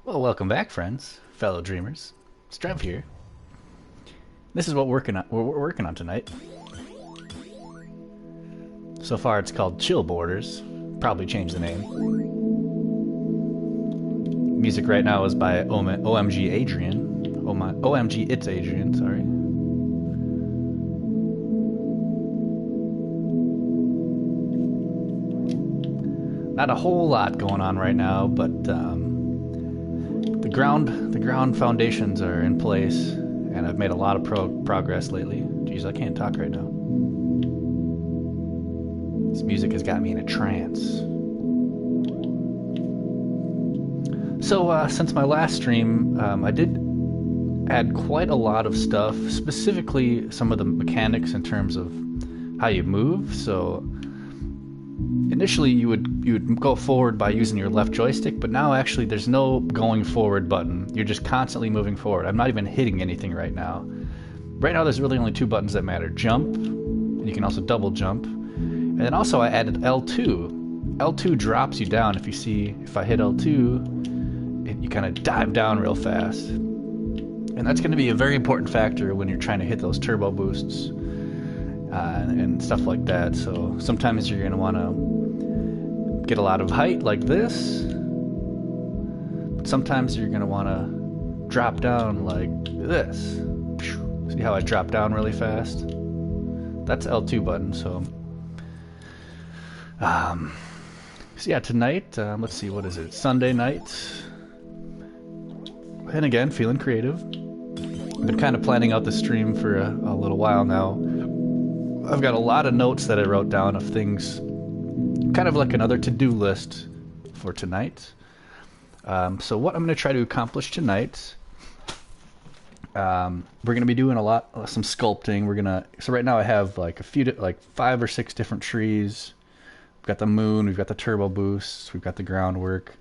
Well, welcome back, friends, fellow dreamers. It's Trev here. This is what we're working on tonight. So far, it's called Chillboarders. Probably change the name. Music right now is by OMG Adrian. OMG It's Adrian. Sorry. Not a whole lot going on right now, but the ground foundations are in place, and I've made a lot of progress lately. Jeez, I can't talk right now. This music has got me in a trance. So since my last stream, I did add quite a lot of stuff, specifically some of the mechanics in terms of how you move. So initially you would go forward by using your left joystick, but now actually there's no going forward button. You're just constantly moving forward. I'm not even hitting anything right now. Right now there's really only two buttons that matter. Jump, and you can also double jump. And then also I added L2. L2 drops you down. If I hit L2, you kind of dive down real fast. And that's going to be a very important factor when you're trying to hit those turbo boosts and stuff like that. So sometimes you're going to want to get a lot of height like this, but sometimes you're going to want to drop down like this. See how I drop down really fast? That's L2 button. So yeah, tonight, let's see, what is it? Sunday night. And again, feeling creative. I've been kind of planning out the stream for a little while now. I've got a lot of notes that I wrote down of things, kind of like another to-do list for tonight. So what I'm going to try to accomplish tonight, we're going to be doing some sculpting. So right now I have like 5 or 6 different trees. We've got the moon, we've got the turbo boosts, we've got the groundwork.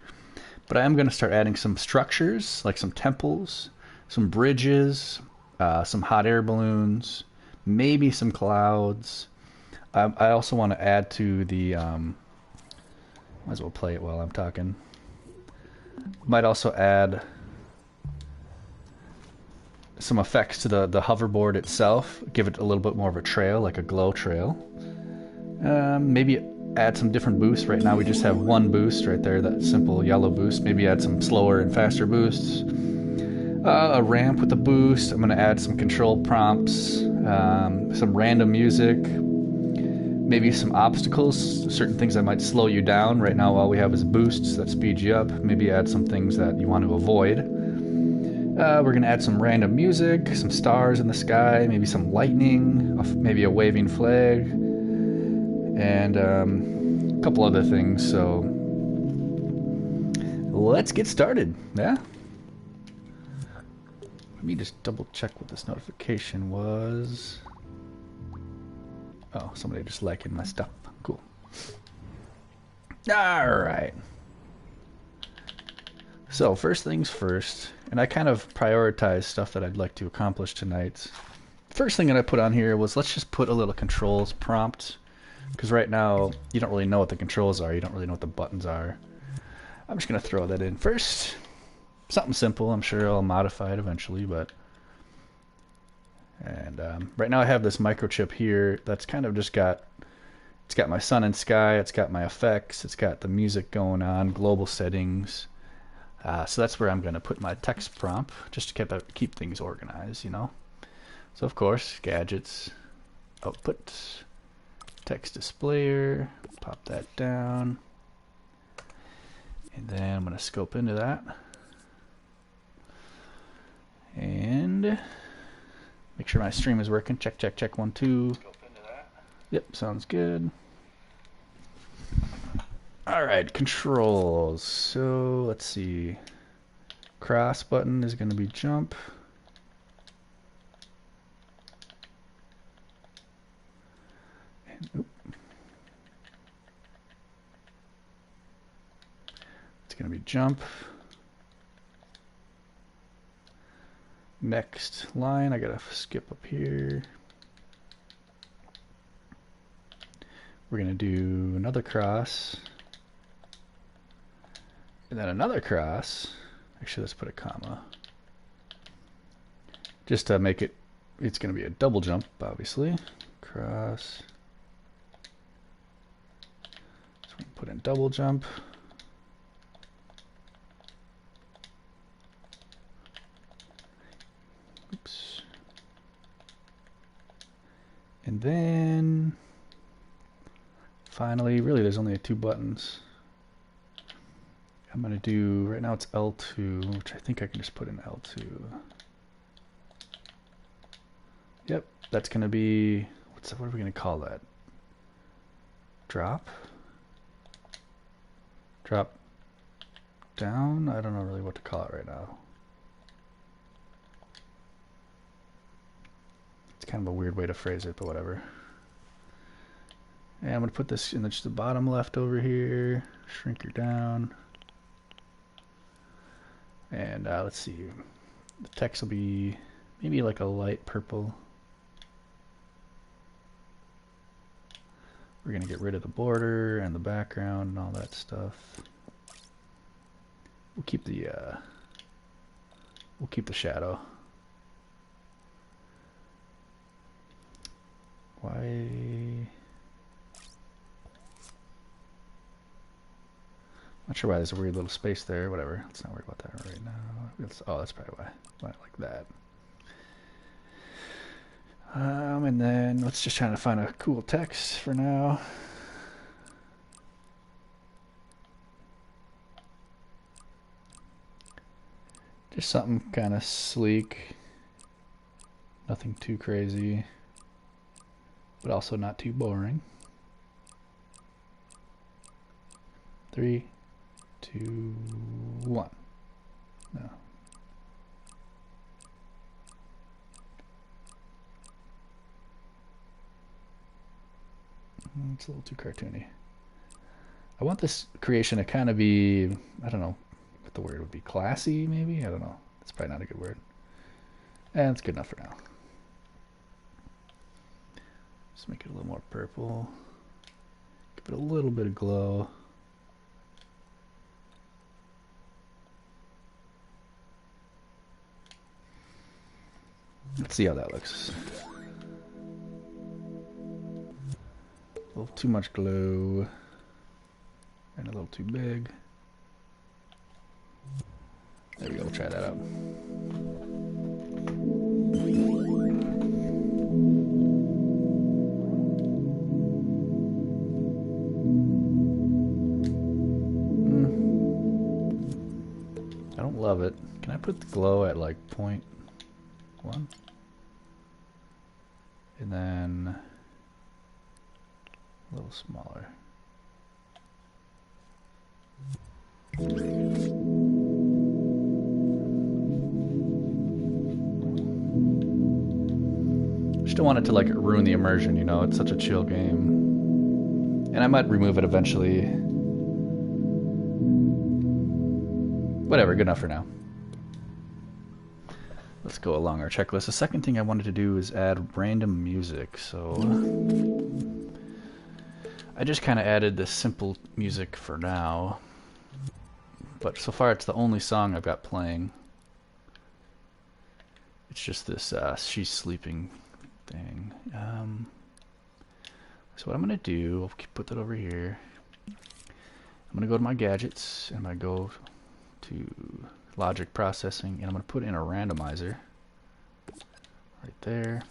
But I am going to start adding some structures, like some temples, some bridges, some hot air balloons, maybe some clouds. I also want to add to the... might as well play it while I'm talking. Might also add some effects to the hoverboard itself. Give it a little bit more of a trail, like a glow trail. Maybe add some different boosts. Right now we just have one boost right there, that simple yellow boost. Maybe add some slower and faster boosts. A ramp with a boost. I'm going to add some control prompts, some random music, maybe some obstacles, certain things that might slow you down. Right now all we have is boosts that speed you up. Maybe add some things that you want to avoid. We're going to add some random music, some stars in the sky, maybe some lightning, maybe a waving flag, and a couple other things. So let's get started. Yeah? Let me just double check what this notification was. Oh, somebody just liking my stuff. Cool. Alright. So, first things first, and I kind of prioritize stuff that I'd like to accomplish tonight. First thing that I put on here was, let's just put a little controls prompt. Because right now, you don't really know what the controls are. You don't really know what the buttons are. I'm just going to throw that in first. Something simple. I'm sure I'll modify it eventually, but... And right now I have this microchip here that's kind of just got... It's got my sun and sky, it's got my effects, it's got the music going on, global settings. So that's where I'm going to put my text prompt, just to keep things organized, you know. So of course, gadgets, output, text displayer, pop that down. And then I'm going to scope into that. And make sure my stream is working. Check, check, check. 1, 2. Yep, sounds good. Alright, controls. So let's see. Cross button is going to be jump. And, it's going to be jump. Next line, I gotta skip up here. We're gonna do another cross. And then another cross. Actually, let's put a comma. Just to make it, it's going to be a double jump, obviously. Cross. So we can put in double jump. Oops. And then finally, really there's only 2 buttons. I'm going to do, right now it's L2, which I think I can just put in L2. Yep, that's going to be, what are we going to call that? Drop? Drop down? I don't know really what to call it right now. It's kind of a weird way to phrase it, but whatever. And I'm going to put this in just the bottom left over here, shrink her down. And let's see, the text will be maybe like a light purple. We're going to get rid of the border and the background and all that stuff. We'll keep the shadow. Why? Not sure why there's a weird little space there. Whatever. Let's not worry about that right now. Oh, that's probably why I like that. And then let's just try to find a cool text for now. Just something kind of sleek. Nothing too crazy, but also not too boring. 3, 2, 1. No. It's a little too cartoony. I want this creation to kind of be, I don't know what the word would be, classy maybe? I don't know. It's probably not a good word. And it's good enough for now. Just make it a little more purple. Give it a little bit of glow. Let's see how that looks. A little too much glow and a little too big. There we go, we'll try that out. I don't love it. Can I put the glow at like 0.1? And then a little smaller. Just don't want it to like ruin the immersion, you know, it's such a chill game. And I might remove it eventually. Whatever, good enough for now. Let's go along our checklist. The second thing I wanted to do is add random music. So I just kind of added this simple music for now. But so far it's the only song I've got playing. It's just this she's sleeping thing. So what I'm going to do, I'll put that over here. I'm going to go to my gadgets and I'm going to go to logic processing, and I'm going to put in a randomizer right there.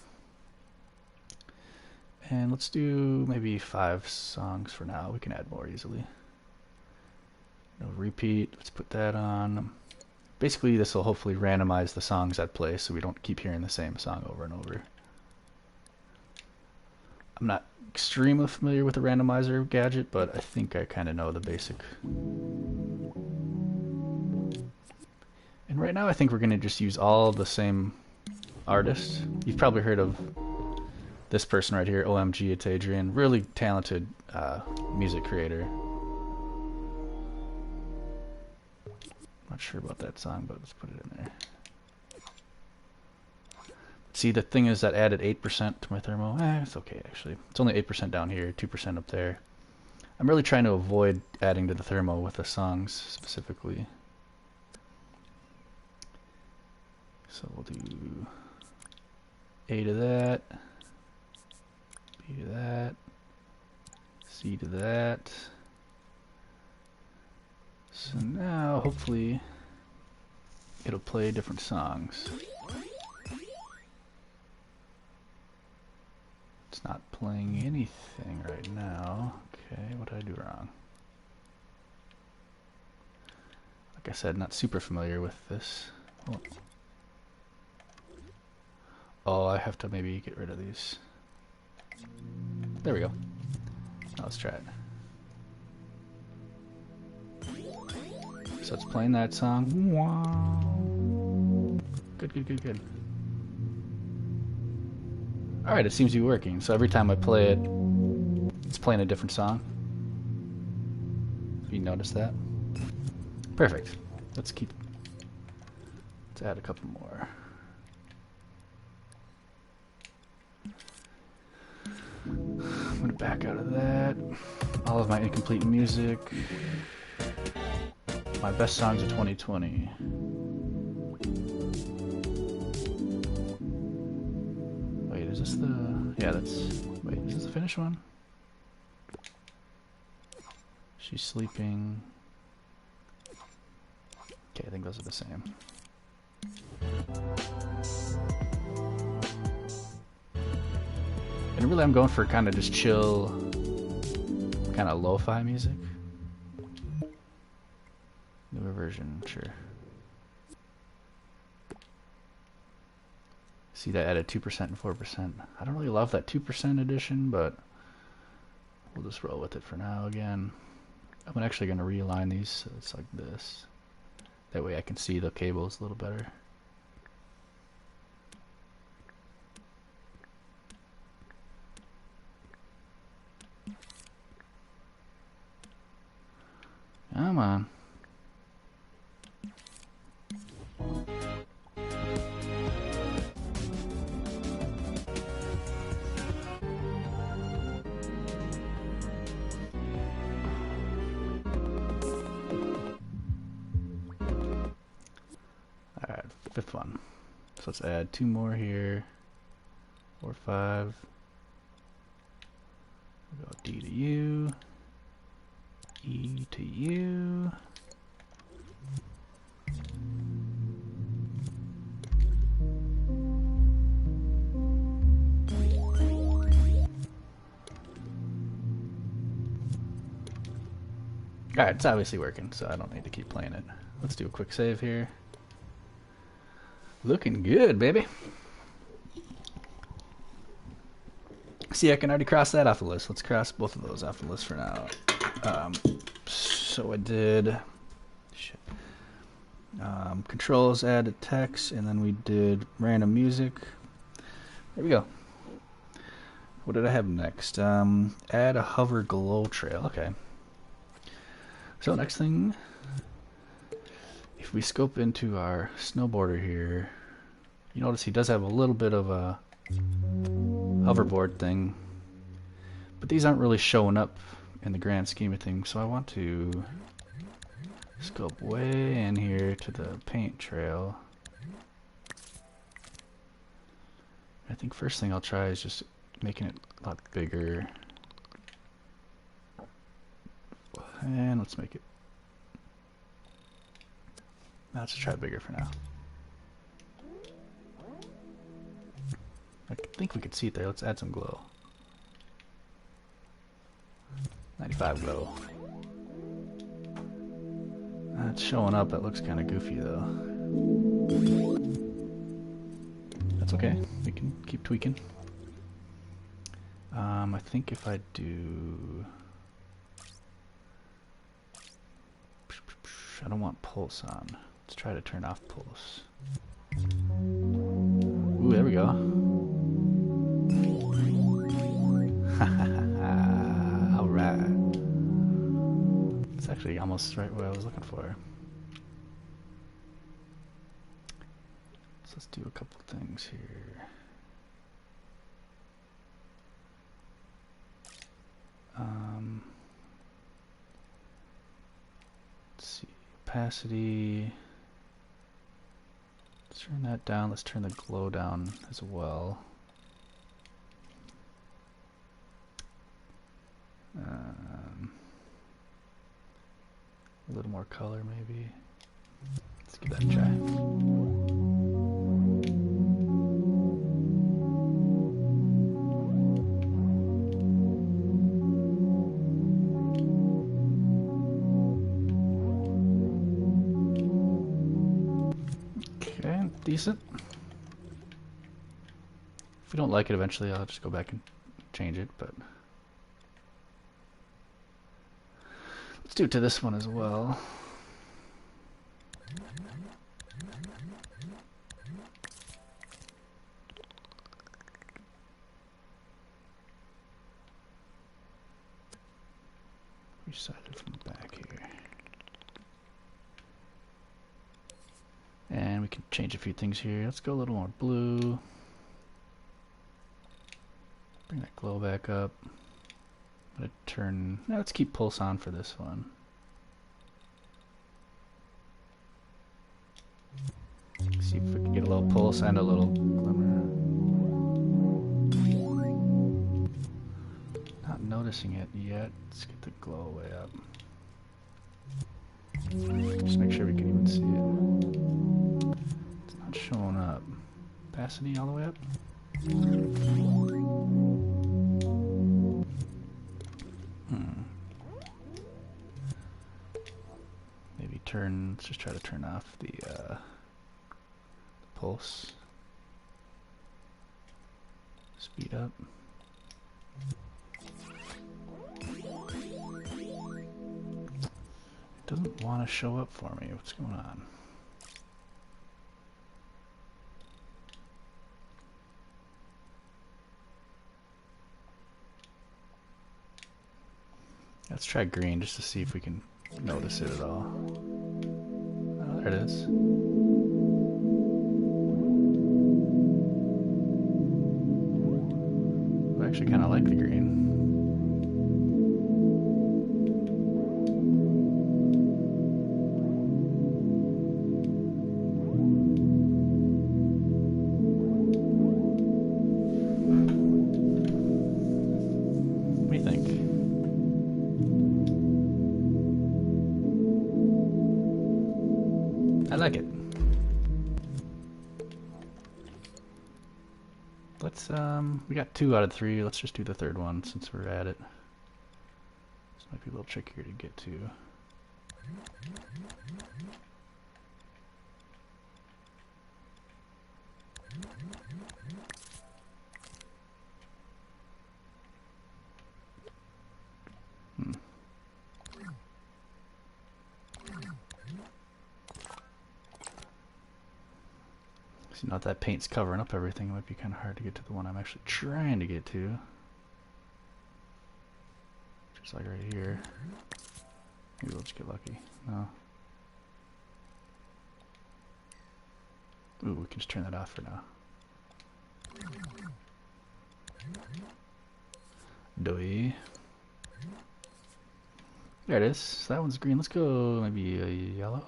And let's do maybe 5 songs for now. We can add more easily. No repeat. Let's put that on. Basically, this will hopefully randomize the songs that play, so we don't keep hearing the same song over and over. I'm not extremely familiar with the randomizer gadget, but I think I kind of know the basic. And right now I think we're going to just use all the same artists. You've probably heard of this person right here, OMG, it's Adrian. Really talented music creator. Not sure about that song, but let's put it in there. See, the thing is that added 8% to my thermo. It's okay actually. It's only 8% down here, 2% up there. I'm really trying to avoid adding to the thermo with the songs specifically. So we'll do A to that, B to that, C to that. So now hopefully it'll play different songs. It's not playing anything right now. Okay, what did I do wrong? Like I said, not super familiar with this. Oh, I have to maybe get rid of these. There we go. Now let's try it. So it's playing that song. Wow. Good, good, good, good. Alright, it seems to be working. So every time I play it, it's playing a different song. If you notice that. Perfect. Let's add a couple more. I'm gonna back out of that. All of my incomplete music. My best songs of 2020. Wait, is this the... Yeah, that's... Wait, is this the finished one? She's sleeping. Okay, I think those are the same. And really I'm going for kind of just chill, kind of lo-fi music. Newer version, sure. See that added 2% and 4%. I don't really love that 2% edition, but we'll just roll with it for now again. I'm actually going to realign these so it's like this. That way I can see the cables a little better. Come on. Alright, fifth one. So let's add 2 more here. 4, 5. We'll go D to U. E to U. Alright, it's obviously working, so I don't need to keep playing it. Let's do a quick save here. Looking good, baby. See, I can already cross that off the list. Let's cross both of those off the list for now. So I did controls, add text, and then we did random music. There we go. What did I have next? Add a hover glow trail. Okay. So next thing, if we scope into our snowboarder here, you notice he does have a little bit of a hoverboard thing, but these aren't really showing up in the grand scheme of things, so I want to scope way in here to the paint trail. I think first thing I'll try is just making it a lot bigger. And let's make it... Let's try bigger for now. I think we can see it there. Let's add some glow. 95 glow. It's showing up. That looks kind of goofy though. That's okay. We can keep tweaking. I think if I do... I don't want pulse on. Let's try to turn off pulse. Ooh, there we go. Alright. It's actually almost right what I was looking for. So let's do a couple things here. Let's see. Opacity. Let's turn that down. Let's turn the glow down as well. A little more color maybe. Let's give that a try. Okay, decent. If we don't like it eventually, I'll just go back and change it, but let's do it to this one as well. Resize it from the back here. And we can change a few things here. Let's go a little more blue. Bring that glow back up. I'm gonna turn. Now let's keep pulse on for this one. See if we can get a little pulse and a little glimmer. Not noticing it yet. Let's get the glow way up. Just make sure we can even see it. It's not showing up. Opacity all the way up. Maybe turn. Let's just try to turn off the pulse. Speed up. It doesn't want to show up for me. What's going on? Let's try green just to see if we can notice it at all. Oh, there it is. I actually kind of like the green. What do you think? I like it. Let's, we got 2 out of 3. Let's just do the third one since we're at it. This might be a little trickier to get to. See, now that paint's covering up everything, it might be kind of hard to get to the one I'm actually trying to get to. Just like right here. Maybe we'll just get lucky. No. Ooh, we can just turn that off for now. Doy. There it is. That one's green. Let's go maybe a yellow.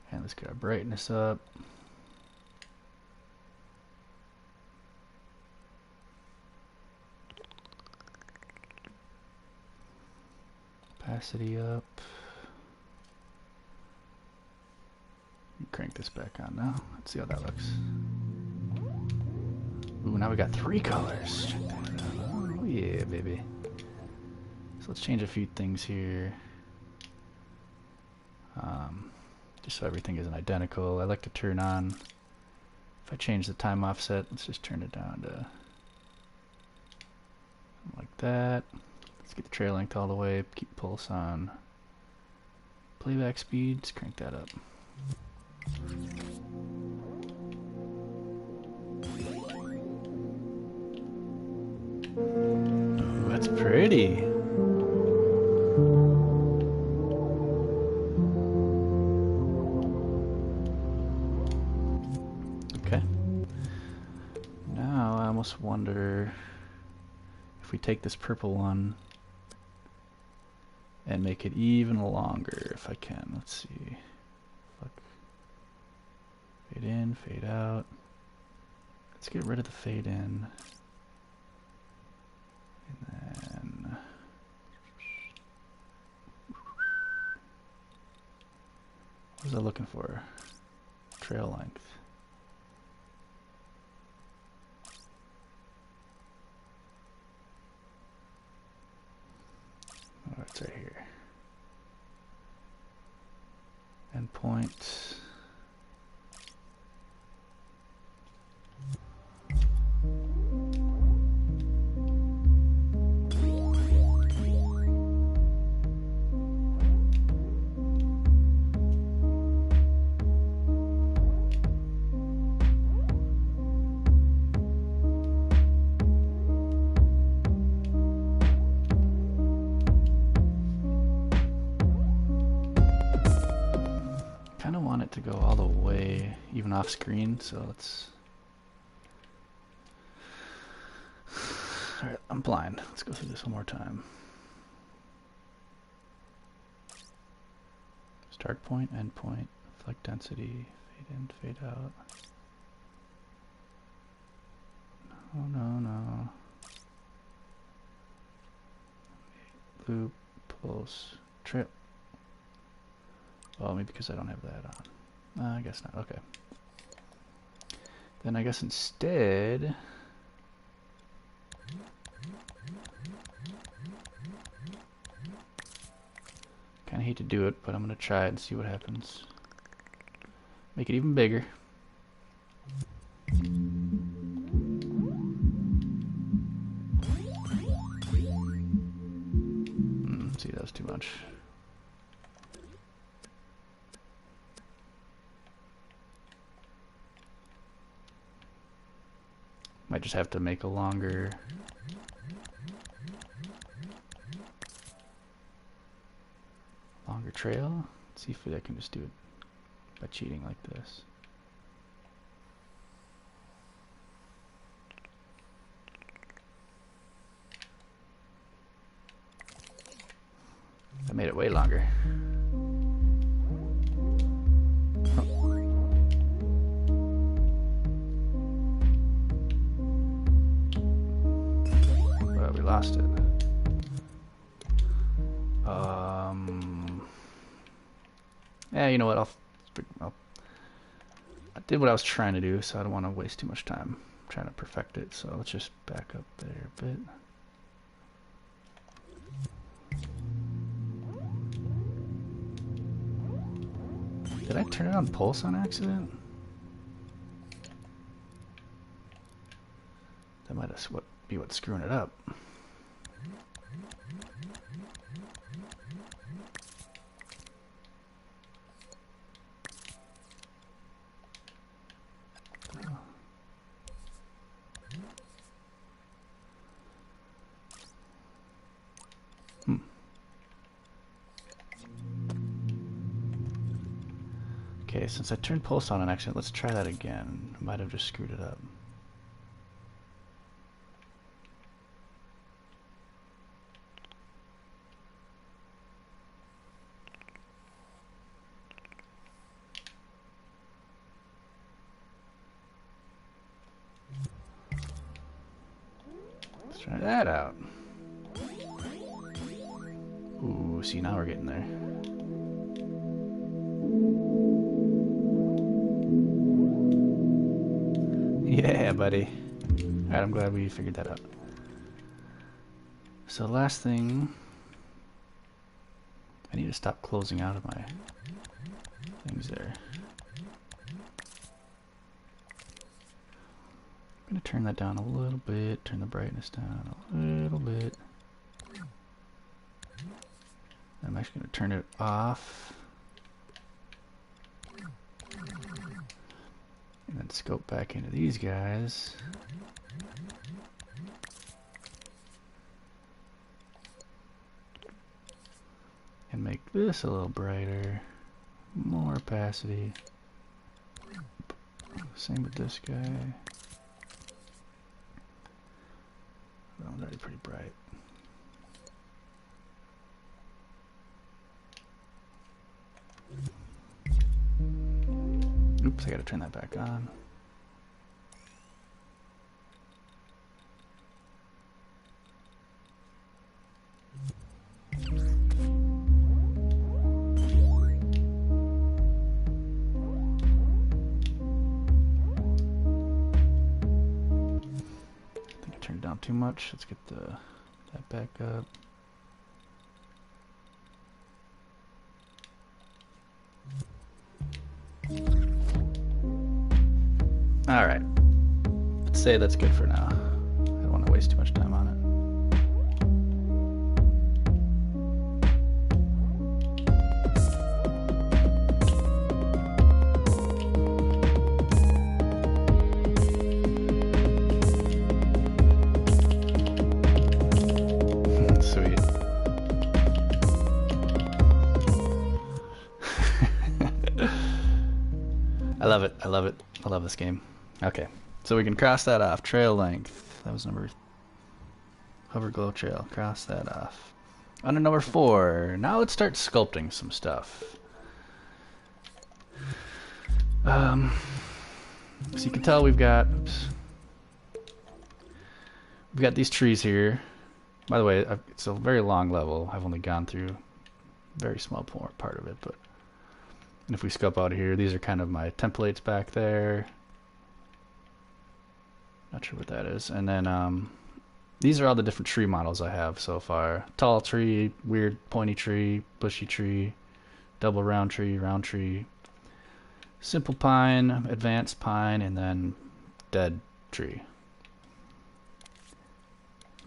And let's get our brightness up. Opacity up. Crank this back on now. Let's see how that looks. Ooh, now we got 3 colors. Check that out. Oh yeah, baby. So let's change a few things here. Just so everything isn't identical. I like to turn on, if I change the time offset, let's just turn it down to like that. Let's get the trail length all the way, keep pulse on. Playback speed, let's crank that up. Ooh, that's pretty. Wonder if we take this purple one and make it even longer if I can. Let's see. Look. Fade in, fade out. Let's get rid of the fade in. And then what was I looking for? Trail length. Oh, it's right here. Endpoint. To go all the way even off screen, so let's alright, I'm blind. Let's go through this one more time. Start point, end point, fleck density, fade in, fade out. No. Loop, pulse, trip. Oh, maybe because I don't have that on. I guess not. Okay. Then I guess instead, kind of hate to do it, but I'm gonna try it and see what happens. Make it even bigger. See, that was too much. Might just have to make a longer trail. Let's see if I can just do it by cheating like this. I made it way longer. Lost it. Yeah, you know what? I did what I was trying to do, so I don't want to waste too much time trying to perfect it. So let's just back up there a bit. Did I turn it on pulse on accident? That might be what's screwing it up. Okay, since I turned pulse on an accident, let's try that again. I might have just screwed it up. Let's try that out. Ooh, see, now we're getting there. Yeah, buddy. Alright, I'm glad we figured that out. So the last thing, I need to stop closing out of my things there. I'm going to turn that down a little bit, turn the brightness down a little bit. I'm actually going to turn it off. And then scope back into these guys. And make this a little brighter. More opacity. Same with this guy. That one's already pretty bright. Oop. Oops, I gotta turn that back on. Down too much. Let's get that back up. All right. Let's say that's good for now. I don't want to waste too much time on it. I love it. I love it. I love this game. Okay, so we can cross that off. Trail length. That was number... Hover glow trail. Cross that off. Under number 4. Now let's start sculpting some stuff. So you can tell we've got... Oops. We've got these trees here. By the way, it's a very long level. I've only gone through a very small part of it, but... And if we scope out of here, these are kind of my templates back there. Not sure what that is. And then these are all the different tree models I have so far. Tall tree, weird pointy tree, bushy tree, double round tree, simple pine, advanced pine, and then dead tree.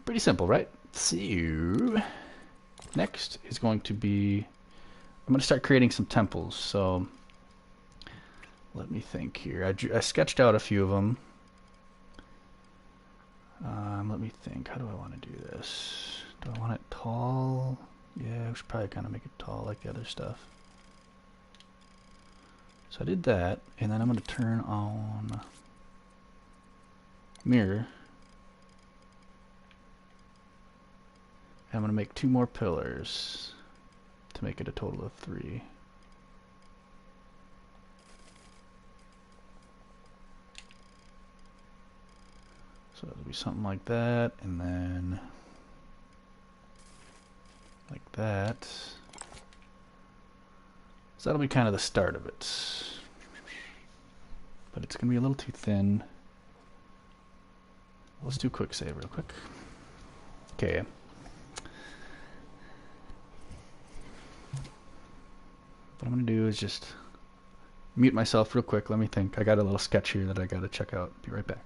Pretty simple, right? So next is going to be... I'm going to start creating some temples, so let me think here. I sketched out a few of them. Let me think. How do I want to do this? Do I want it tall? Yeah, we should probably kind of make it tall like the other stuff. So I did that, and then I'm going to turn on mirror. And I'm going to make 2 more pillars to make it a total of 3. So it'll be something like that, and then like that. So that'll be kind of the start of it. But it's going to be a little too thin. Let's do quick save real quick. Okay. What I'm going to do is just mute myself real quick. Let me think. I got a little sketch here that I got to check out. Be right back.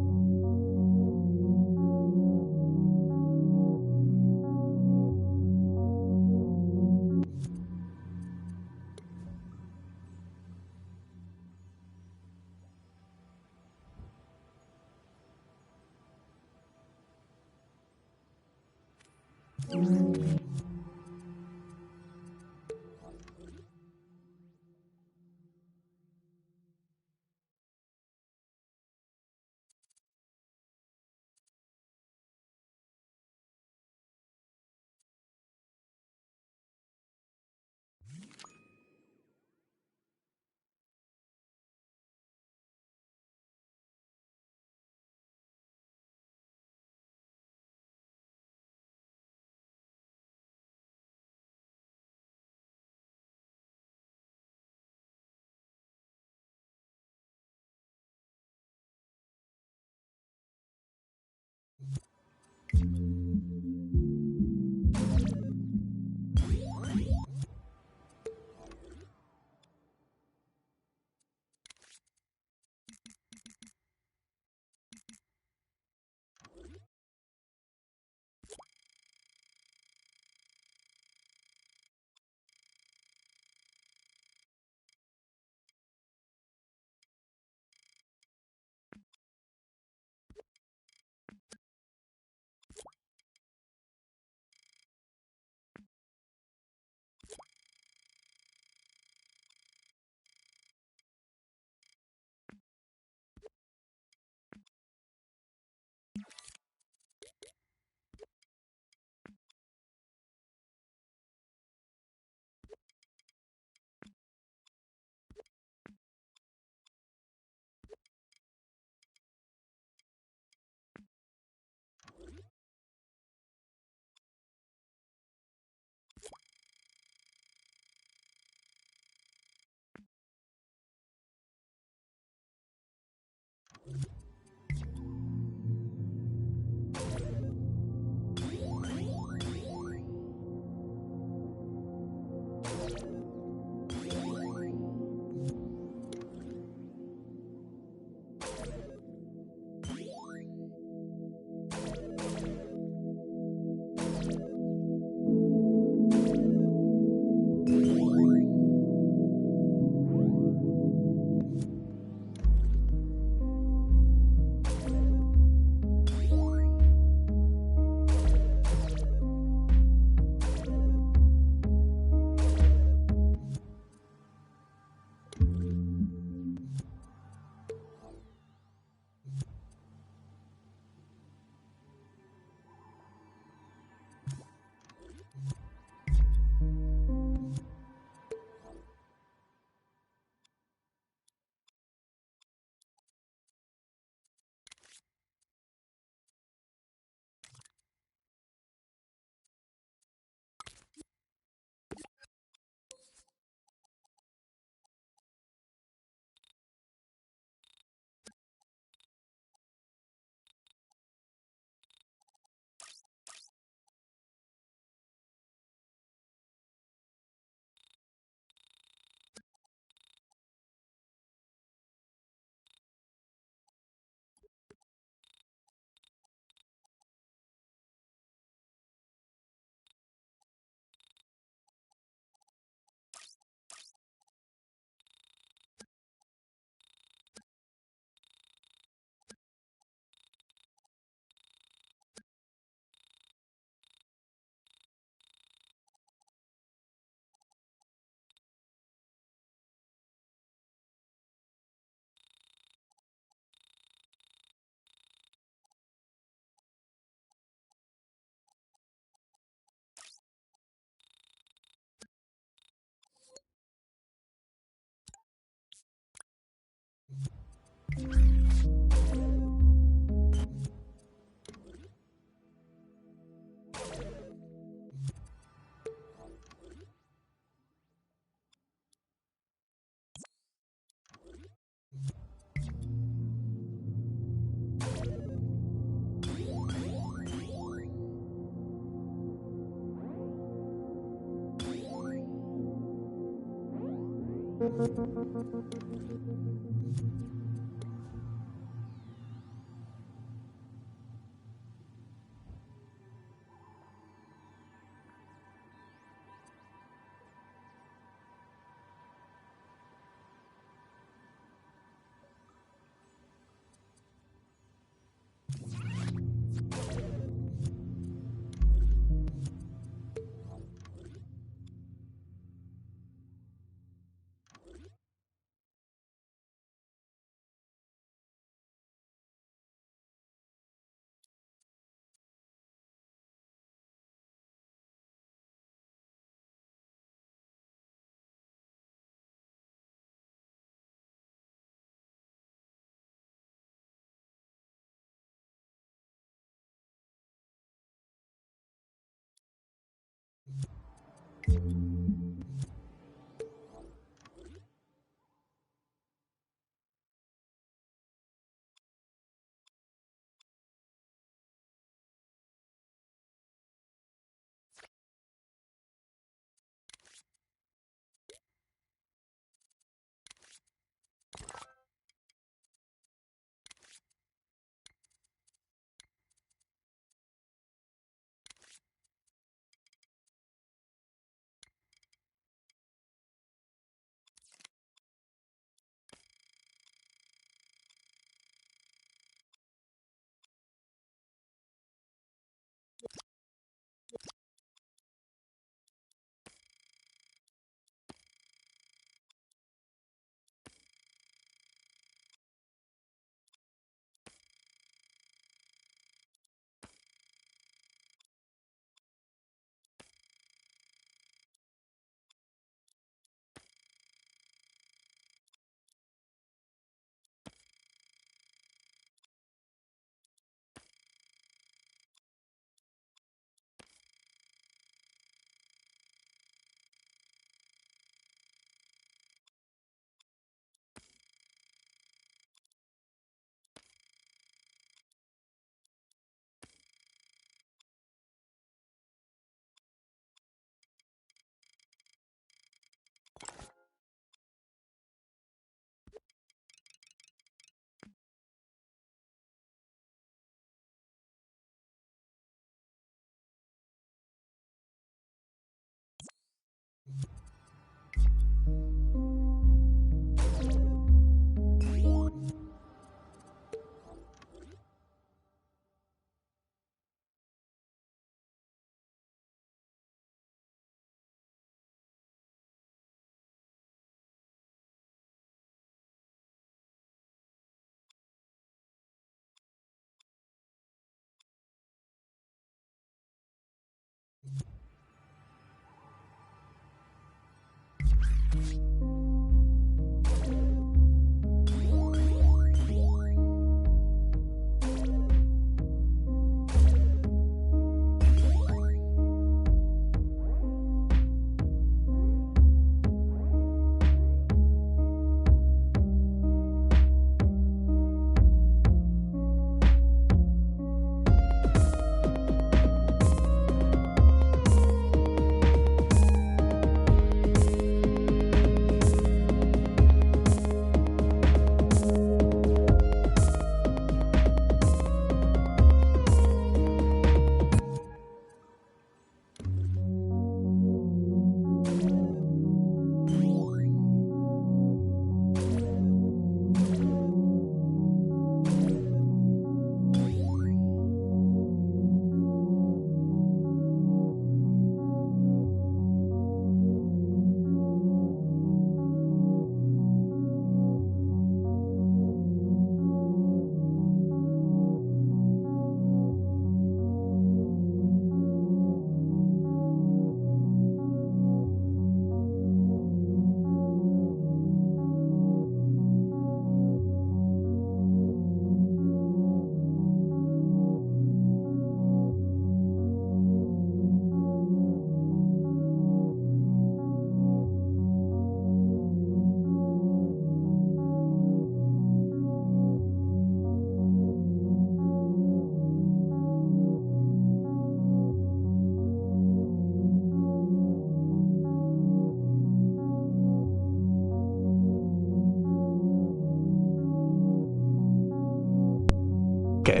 Okay,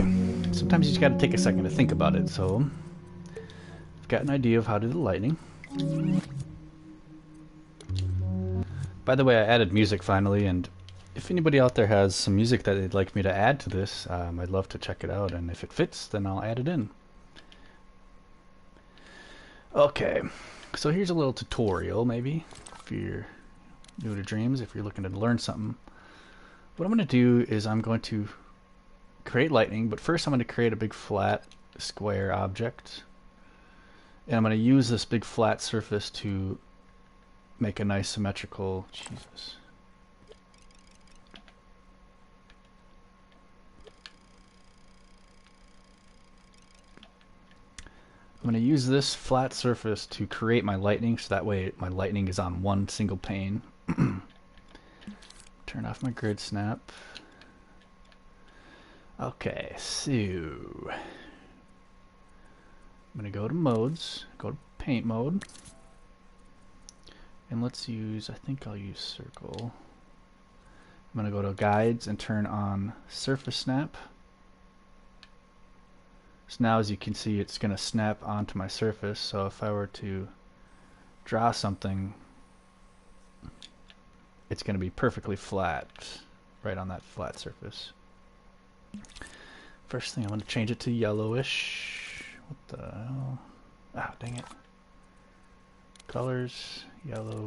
sometimes you just gotta take a second to think about it, so I've got an idea of how to do the lighting. By the way, I added music finally, and if anybody out there has some music that they'd like me to add to this, I'd love to check it out, and if it fits, then I'll add it in. Okay, so here's a little tutorial, maybe, if you're new to Dreams, if you're looking to learn something. What I'm going to do is I'm going to create lightning, but first I'm going to create a big flat square object, and I'm going to use this big flat surface to make a nice symmetrical, Jesus. I'm going to use this flat surface to create my lightning, so that way my lightning is on one single pane. Turn off my grid snap. Okay, so I'm going to go to modes, go to paint mode, and let's use, I think I'll use circle. I'm going to go to guides and turn on surface snap. So now, as you can see, it's going to snap onto my surface, so if I were to draw something, it's going to be perfectly flat right on that flat surface. First thing, I'm going to change it to yellowish. What the hell? Ah, dang it. Colors, yellow.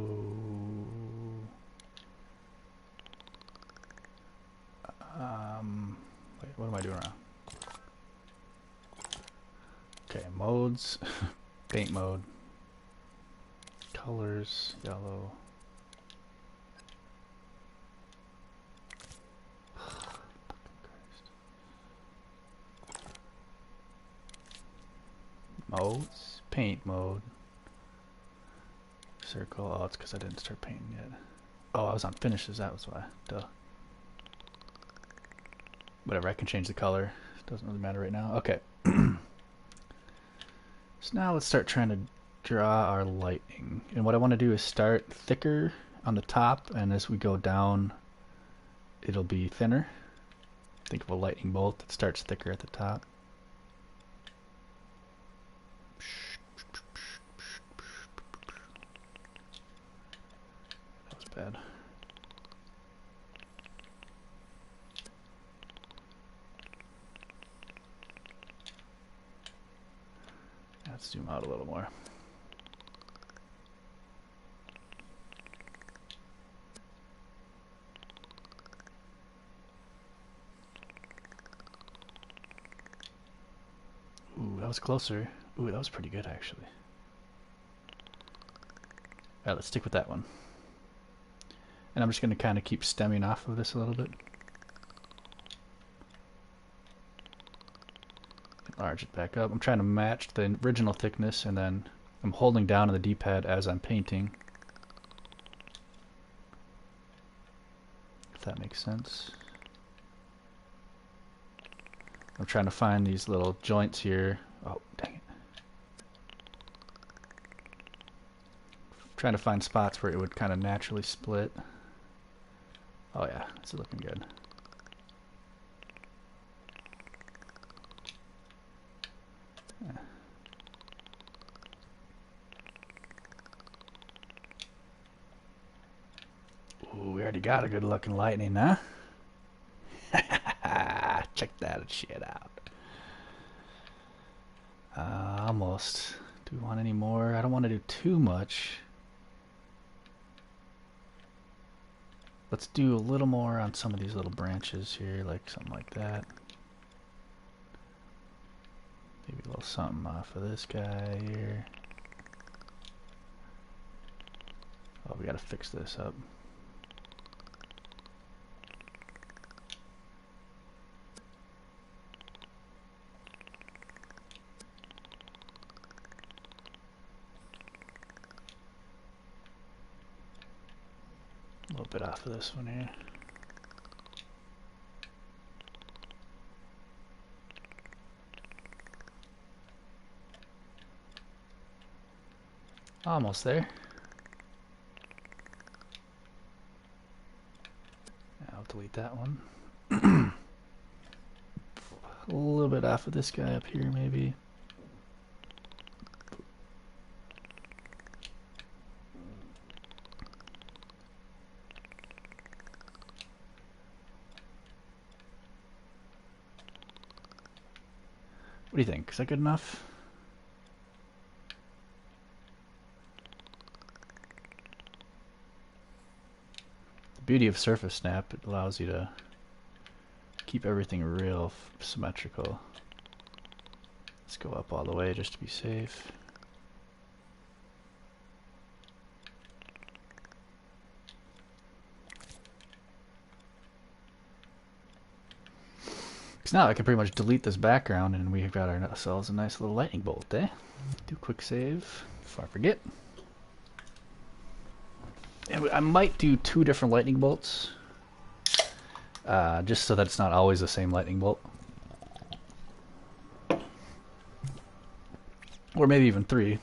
Wait, what am I doing wrong? Okay, modes, paint mode, colors, yellow. Modes, paint mode, circle. Oh, it's because I didn't start painting yet. Oh, I was on finishes, that was why. Duh. Whatever, I can change the color. It doesn't really matter right now. Okay. So now let's start trying to draw our lightning. And what I want to do is start thicker on the top, and as we go down, it'll be thinner. Think of a lightning bolt that starts thicker at the top. bad. Let's zoom out a little more. Ooh, that was closer. Ooh, that was pretty good actually. Alright, let's stick with that one. And I'm just going to kind of keep stemming off of this a little bit. Enlarge it back up. I'm trying to match the original thickness, and then I'm holding down on the D-pad as I'm painting. If that makes sense. I'm trying to find these little joints here. Oh, dang it. Trying to find spots where it would kind of naturally split. Oh yeah, this is looking good. Yeah. Ooh, we already got a good looking lightning, huh? Check that shit out. Almost. Do we want any more? I don't want to do too much. Let's do a little more on some of these little branches here, like something like that. Maybe a little something off of this guy here. Oh, we gotta fix this up. A little bit off of this one here. Almost there. I'll delete that one. A little bit off of this guy up here, maybe. What do you think? Is that good enough? The beauty of Surface Snap, it allows you to keep everything real symmetrical. Let's go up all the way just to be safe. Now I can pretty much delete this background and we've got ourselves a nice little lightning bolt, eh? Do a quick save before I forget. And I might do 2 different lightning bolts, just so that it's not always the same lightning bolt. Or maybe even 3.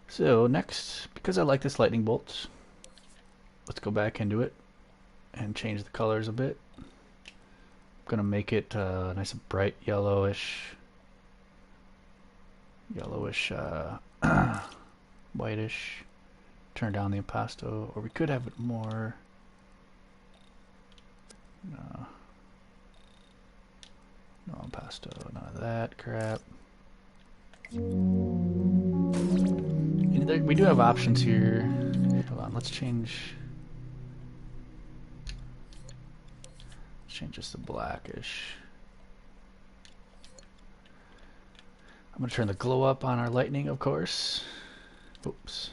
So next, because I like this lightning bolt, let's go back into it and change the colors a bit. I'm gonna make it nice and bright yellowish, whitish. Turn down the impasto, or we could have it more. No impasto, none of that crap. We do have options here. Hold on, let's change. Change this to blackish. I'm going to turn the glow up on our lightning, of course. Oops.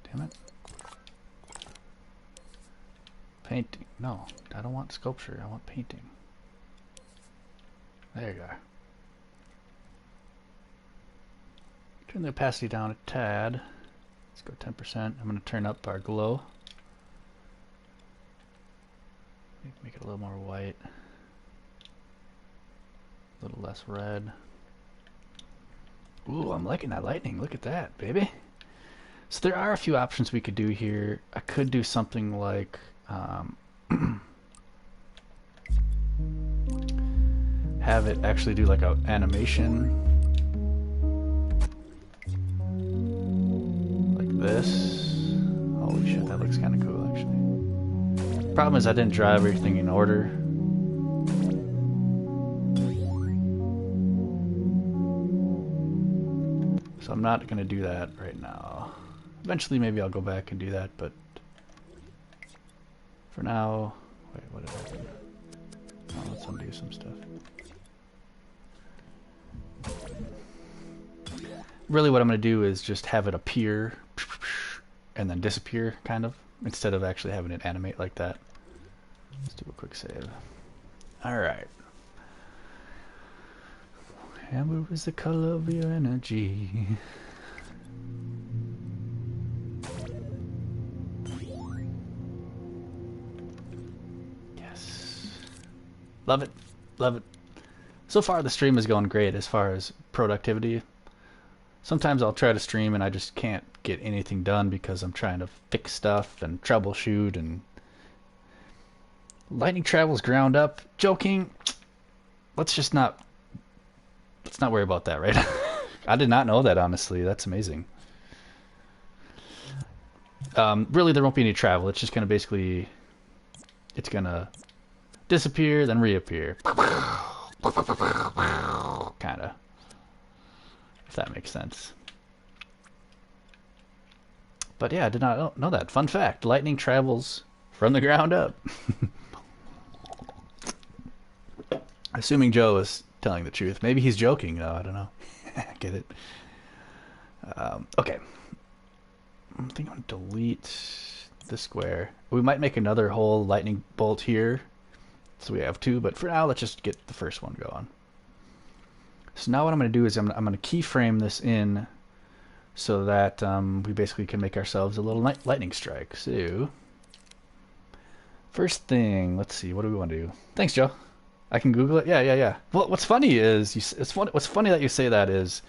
Damn it. Painting. No, I don't want sculpture. I want painting. There you go. Turn the opacity down a tad. Let's go 10%. I'm going to turn up our glow. Make it a little more white, a little less red. Ooh, I'm liking that lightning. Look at that, baby. So there are a few options we could do here. I could do something like have it actually do like an animation this. Holy shit, that looks kind of cool actually. Problem is I didn't drive everything in order. So I'm not going to do that right now. Eventually maybe I'll go back and do that, but for now... Wait, what did I do? Oh, let's undo some stuff. Really what I'm going to do is just have it appear and then disappear, kind of, instead of actually having it animate like that. Let's do a quick save. Alright. Amber is the color of your energy. Yes. Love it. Love it. So far the stream is going great as far as productivity. Sometimes I'll try to stream and I just can't get anything done because I'm trying to fix stuff and troubleshoot and... Lightning travels ground up. Joking. Let's not worry about that, right? I did not know that, honestly. That's amazing. Really, there won't be any travel. It's just going to basically... It's going to disappear, then reappear. Kind of. If that makes sense. But yeah, I did not know that. Fun fact. Lightning travels from the ground up. Assuming Joe is telling the truth. Maybe he's joking, though. I don't know. Get it? Okay. I think I'm going to delete the square. We might make another whole lightning bolt here. So we have two. But for now, let's just get the first one going. So now what I'm going to do is I'm going to keyframe this in so that we basically can make ourselves a little lightning strike. So first thing, let's see. What do we want to do? Thanks, Joe. I can Google it. Yeah. Well, what's funny is what's funny that you say that is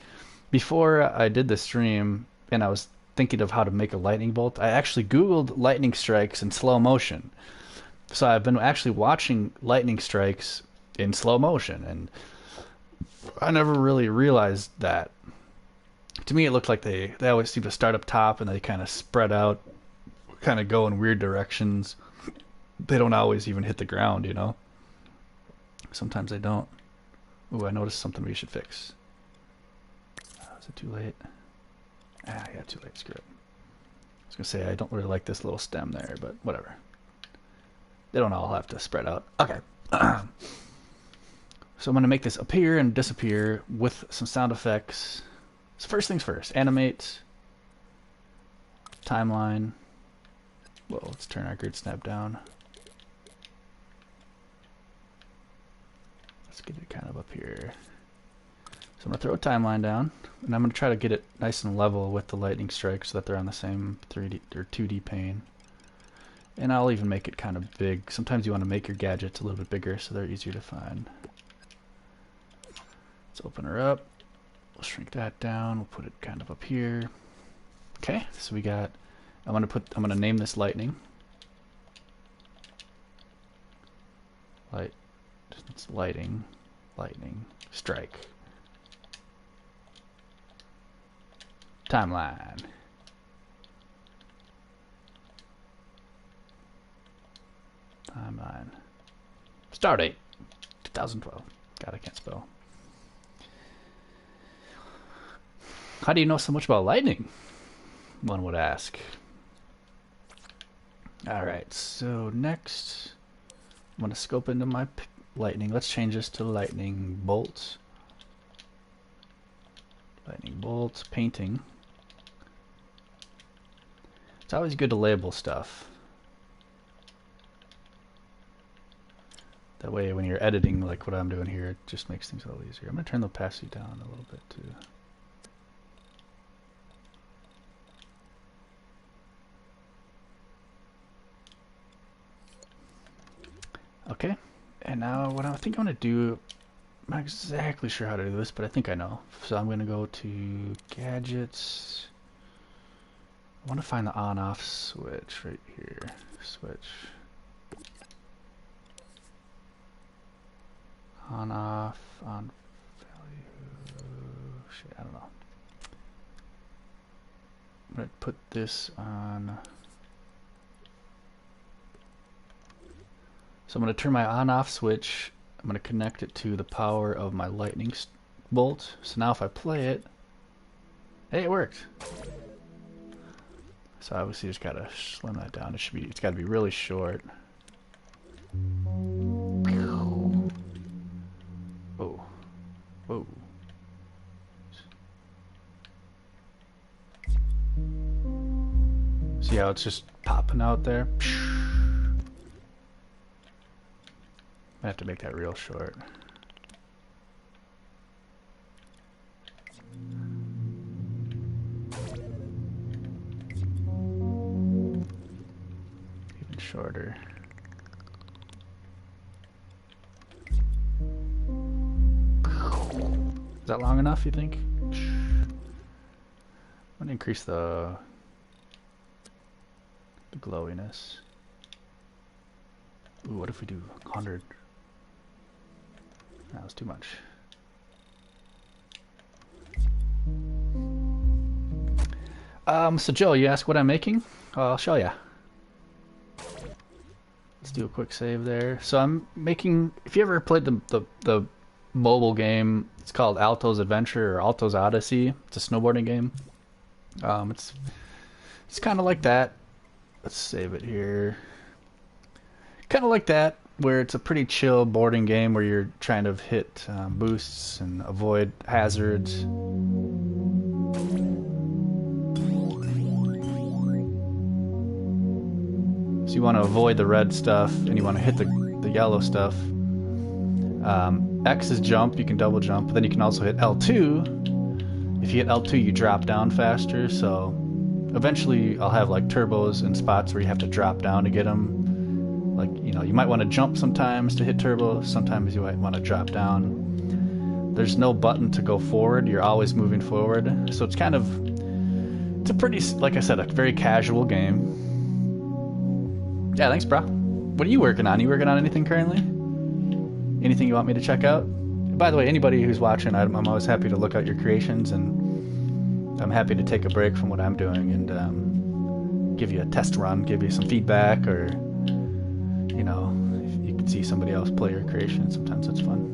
before I did the stream and I was thinking of how to make a lightning bolt, I actually Googled lightning strikes in slow motion. So I've been actually watching lightning strikes in slow motion, and I never really realized that. To me, it looked like they always seem to start up top and they kind of spread out, kind of go in weird directions. They don't always even hit the ground, you know? Sometimes they don't. Ooh, I noticed something we should fix. Is it too late? Ah, yeah, too late. Screw it. I was going to say, I don't really like this little stem there, but whatever. They don't all have to spread out. Okay. So I'm going to make this appear and disappear with some sound effects. So first things first. Animate. Timeline. Whoa, let's turn our grid snap down. Let's get it kind of up here. So I'm going to throw a timeline down, and I'm going to try to get it nice and level with the lightning strike so that they're on the same 3D or 2D pane. And I'll even make it kind of big. Sometimes you want to make your gadgets a little bit bigger so they're easier to find. Let's open her up. We'll shrink that down. We'll put it kind of up here. Okay, so we got... I'm going to name this lightning. It's lightning strike. Timeline. Start date 2012. God, I can't spell. How do you know so much about lightning? One would ask. Alright, so next I'm going to scope into my lightning. Let's change this to lightning bolt. Lightning bolt, painting. It's always good to label stuff. That way when you're editing like what I'm doing here, it just makes things a little easier. I'm going to turn the opacity down a little bit too. Okay, and now what I think I'm going to do, I'm not exactly sure how to do this, but I think I know. So I'm going to go to gadgets. I want to find the on-off switch right here. Switch. On-off, on value. Shit, I don't know. I'm going to put this on. So I'm going to turn my on-off switch. I'm going to connect it to the power of my lightning bolt. So now if I play it, hey, it worked. So obviously just got to slim that down. It's got to be really short. Whoa. Whoa. See how it's just popping out there? I have to make that real short. Even shorter. Is that long enough, you think? I'm gonna increase the glowiness. Ooh, what if we do 100? That was too much. So Joe, you asked what I'm making? I'll show ya. Let's do a quick save there. So I'm making, if you ever played the mobile game, it's called Alto's Adventure or Alto's Odyssey. It's a snowboarding game. It's kind of like that. Let's save it here. Kind of like that, where it's a pretty chill boarding game where you're trying to hit boosts and avoid hazards. So you want to avoid the red stuff and you want to hit the yellow stuff. X is jump, you can double jump, but then you can also hit L2. If you hit L2 you drop down faster, so eventually I'll have like turbos and spots where you have to drop down to get them. Like, you know, you might want to jump sometimes to hit turbo, sometimes you might want to drop down. There's no button to go forward, you're always moving forward. So it's kind of, it's a pretty, like I said, a very casual game. Yeah, thanks, bro. What are you working on? You working on anything currently? Anything you want me to check out? By the way, anybody who's watching, I'm always happy to look at your creations, and I'm happy to take a break from what I'm doing and give you a test run, give you some feedback, or, you know, if you can see somebody else play your creation, sometimes it's fun.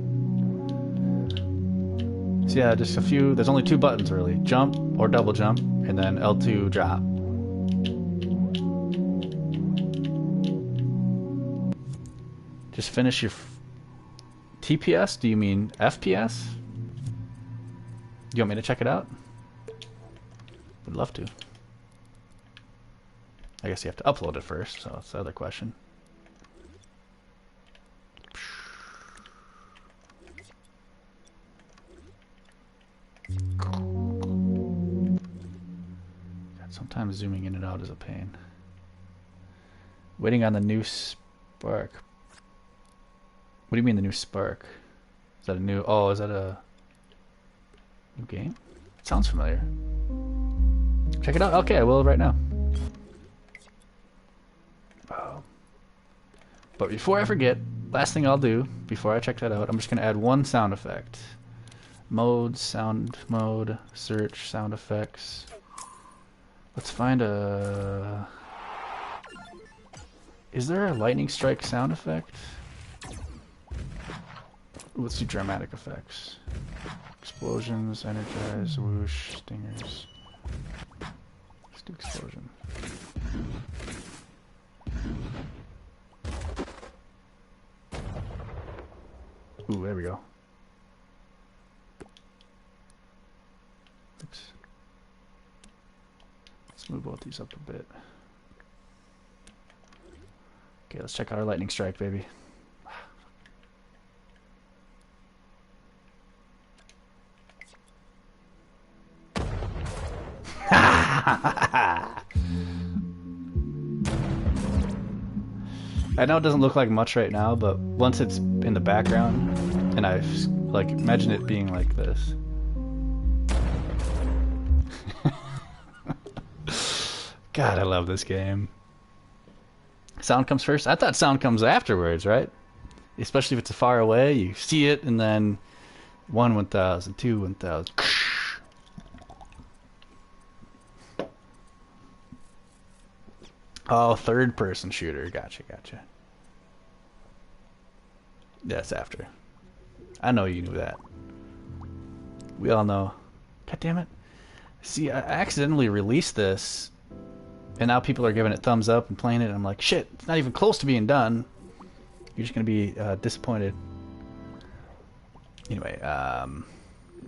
So yeah, just a few, there's only 2 buttons really, jump or double jump, and then L2 drop. Just finish your TPS? Do you mean FPS? You want me to check it out? Would love to. I guess you have to upload it first, so that's the other question. God, sometimes zooming in and out is a pain. Waiting on the new Spark. What do you mean the new Spark? Is that a new... Oh, is that a new game? It sounds familiar. Check it out. Okay, I will right now. Oh. But before I forget, last thing I'll do before I check that out, I'm just going to add one sound effect. Mode, sound mode, search, sound effects. Let's find a... Is there a lightning strike sound effect? Let's do dramatic effects. Explosions, energize, whoosh, stingers. Let's do explosion. Ooh, there we go. Oops. Let's move both these up a bit. Okay, let's check out our lightning strike, baby. I know it doesn't look like much right now, but once it's in the background, and I like imagine it being like this. God, I love this game. Sound comes first? I thought sound comes afterwards, right? Especially if it's far away, you see it, and then 1,000, 2,000. Oh, third-person shooter. Gotcha, gotcha. Yes, after. I know you knew that. We all know. God damn it. See, I accidentally released this, and now people are giving it thumbs up and playing it, and I'm like, shit, it's not even close to being done. You're just going to be disappointed. Anyway,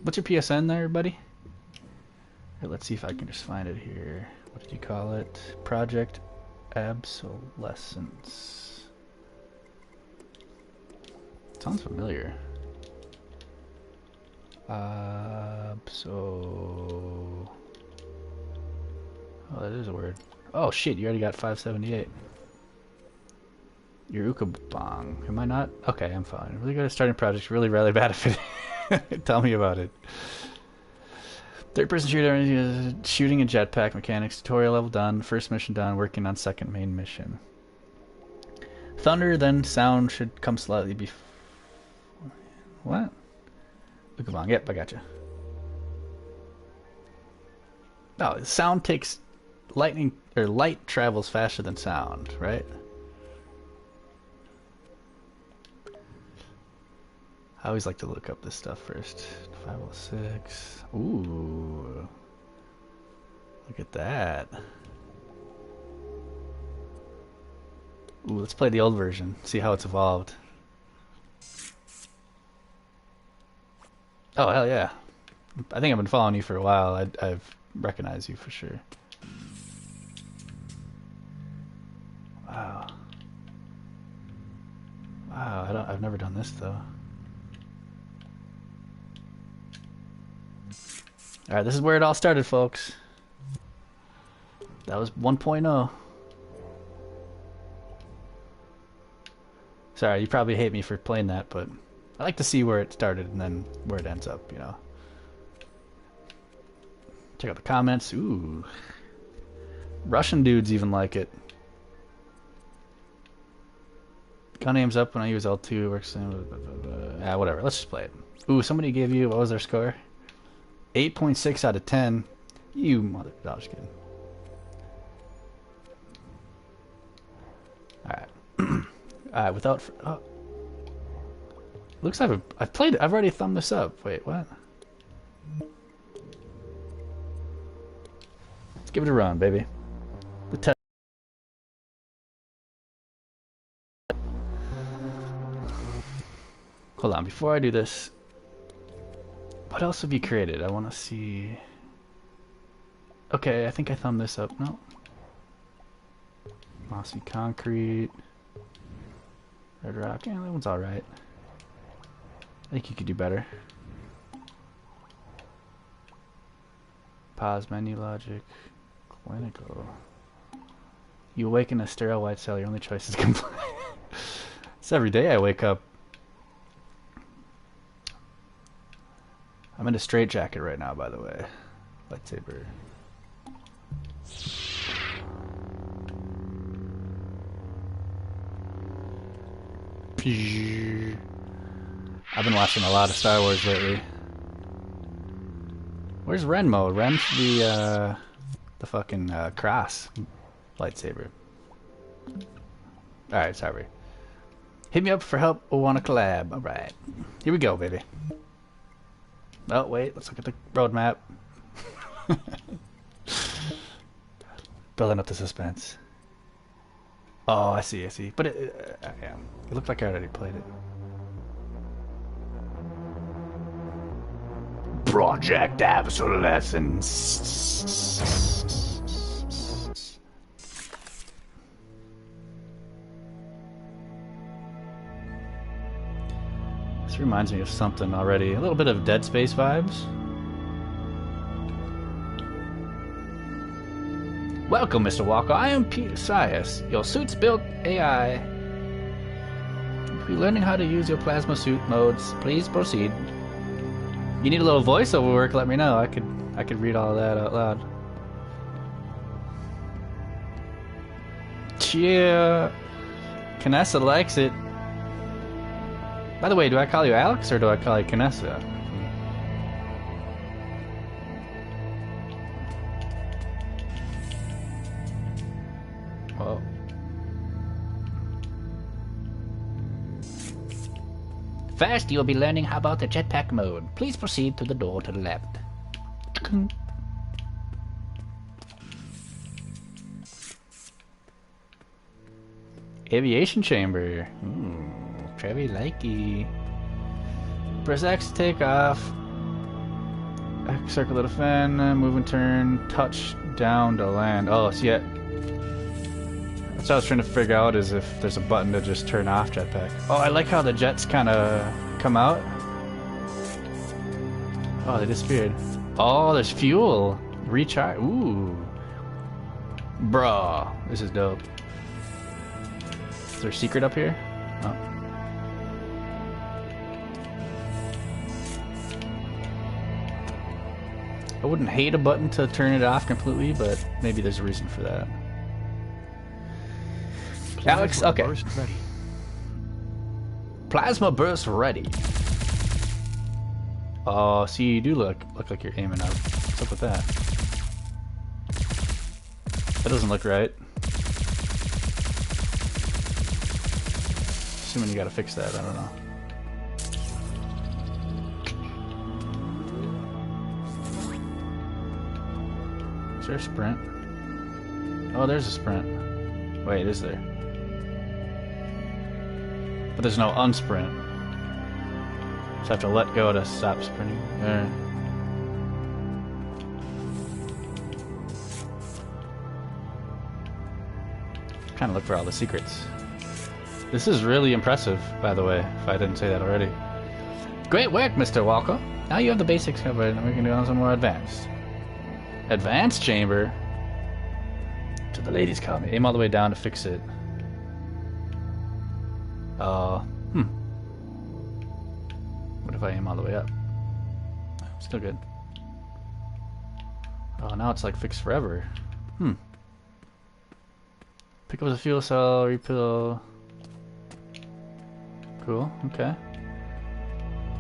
what's your PSN there, buddy? Here, let's see if I can just find it here. What did you call it? Project Obsolescence. Sounds familiar. Oh, that is a word. Oh shit, you already got 578. You're Ukabong. Am I not? Okay, I'm fine. Really good at starting projects, really bad at it. Tell me about it. Third-person shooter, shooting and jetpack mechanics. Tutorial level done. First mission done. Working on second main mission. Thunder, then sound should come slightly before. What? Ukabong. Yep, I gotcha. No, sound takes lightning or light travels faster than sound, right? I always like to look up this stuff first. 506. Ooh. Look at that. Ooh, let's play the old version. See how it's evolved. Oh, hell yeah. I think I've been following you for a while. I've recognized you for sure. Wow. Wow, I've never done this though. Alright, this is where it all started, folks. That was 1.0. Sorry, you probably hate me for playing that, but I like to see where it started and then where it ends up, you know. Check out the comments. Ooh. Russian dudes even like it. Gun aim's up when I use L2. Works same. Whatever. Let's just play it. Ooh, somebody gave you, what was their score? 8.6 out of 10. You mother... No, I'm just kidding. Alright. Without... Oh. Looks like I've played it. I've already thumbed this up. Wait, what? Let's give it a run, baby. The test. Hold on, before I do this, what else have you created? I want to see... Okay, I think I thumbed this up. No. Mossy concrete. Red rock. Yeah, that one's alright. I think you could do better. Pause menu logic. Clinical. You awaken a sterile white cell. Your only choice is complain. It's every day I wake up. I'm in a straitjacket right now, by the way. Lightsaber. I've been watching a lot of Star Wars lately. Where's Ren mode? Ren's the fucking cross lightsaber. Alright, sorry. Hit me up for help or want to collab. Alright. Here we go, baby. Oh, wait. Let's look at the roadmap. Building up the suspense. Oh, I see, I see. But yeah, it looked like I already played it. Project Obsolescence. This reminds me of something already. A little bit of Dead Space vibes. Welcome, Mr. Walker. I am Peter Sias, your suit's built AI. If you're learning how to use your plasma suit modes, please proceed. You need a little voiceover work, let me know. I could read all that out loud. Yeah. Canessa likes it. By the way, do I call you Alex or do I call you Canessa? Whoa. First, you will be learning how about the Jetpack Mode. Please proceed to the door to the left. Aviation chamber. Ooh, very likey. Press X to take off. X circle to defend. Move and turn. Touch down to land. Oh, see it. That's what I was trying to figure out, is if there's a button to just turn off jetpack. Oh, I like how the jets kind of come out. Oh, they disappeared. Oh, there's fuel. Recharge. Ooh. Bruh. This is dope. Is there a secret up here? Oh. I wouldn't hate a button to turn it off completely, but maybe there's a reason for that. Alex, okay. Burst ready. Plasma burst ready. Oh, see, you do look like you're aiming up. What's up with that? That doesn't look right. Assuming you gotta fix that, I don't know. Is there a sprint? Oh, there's a sprint. Wait, is there? But there's no unsprint. Just have to let go to stop sprinting. There. Kind of look for all the secrets. This is really impressive, by the way, if I didn't say that already. Great work, Mr. Walker. Now you have the basics covered, and we can do on some more advanced. Advanced chamber? To the ladies call me. Aim all the way down to fix it. What if I aim all the way up? Still good. Oh, now it's like fixed forever. Pick up the fuel cell, refill. Cool, okay.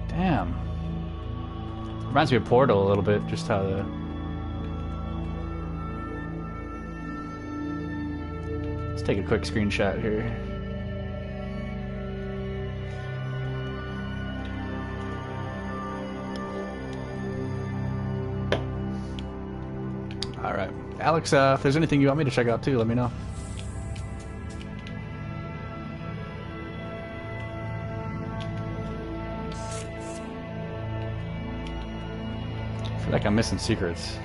Damn. Reminds me of Portal a little bit, just how the... Let's take a quick screenshot here. Alright. Alex, if there's anything you want me to check out too, let me know. I feel like I'm missing secrets.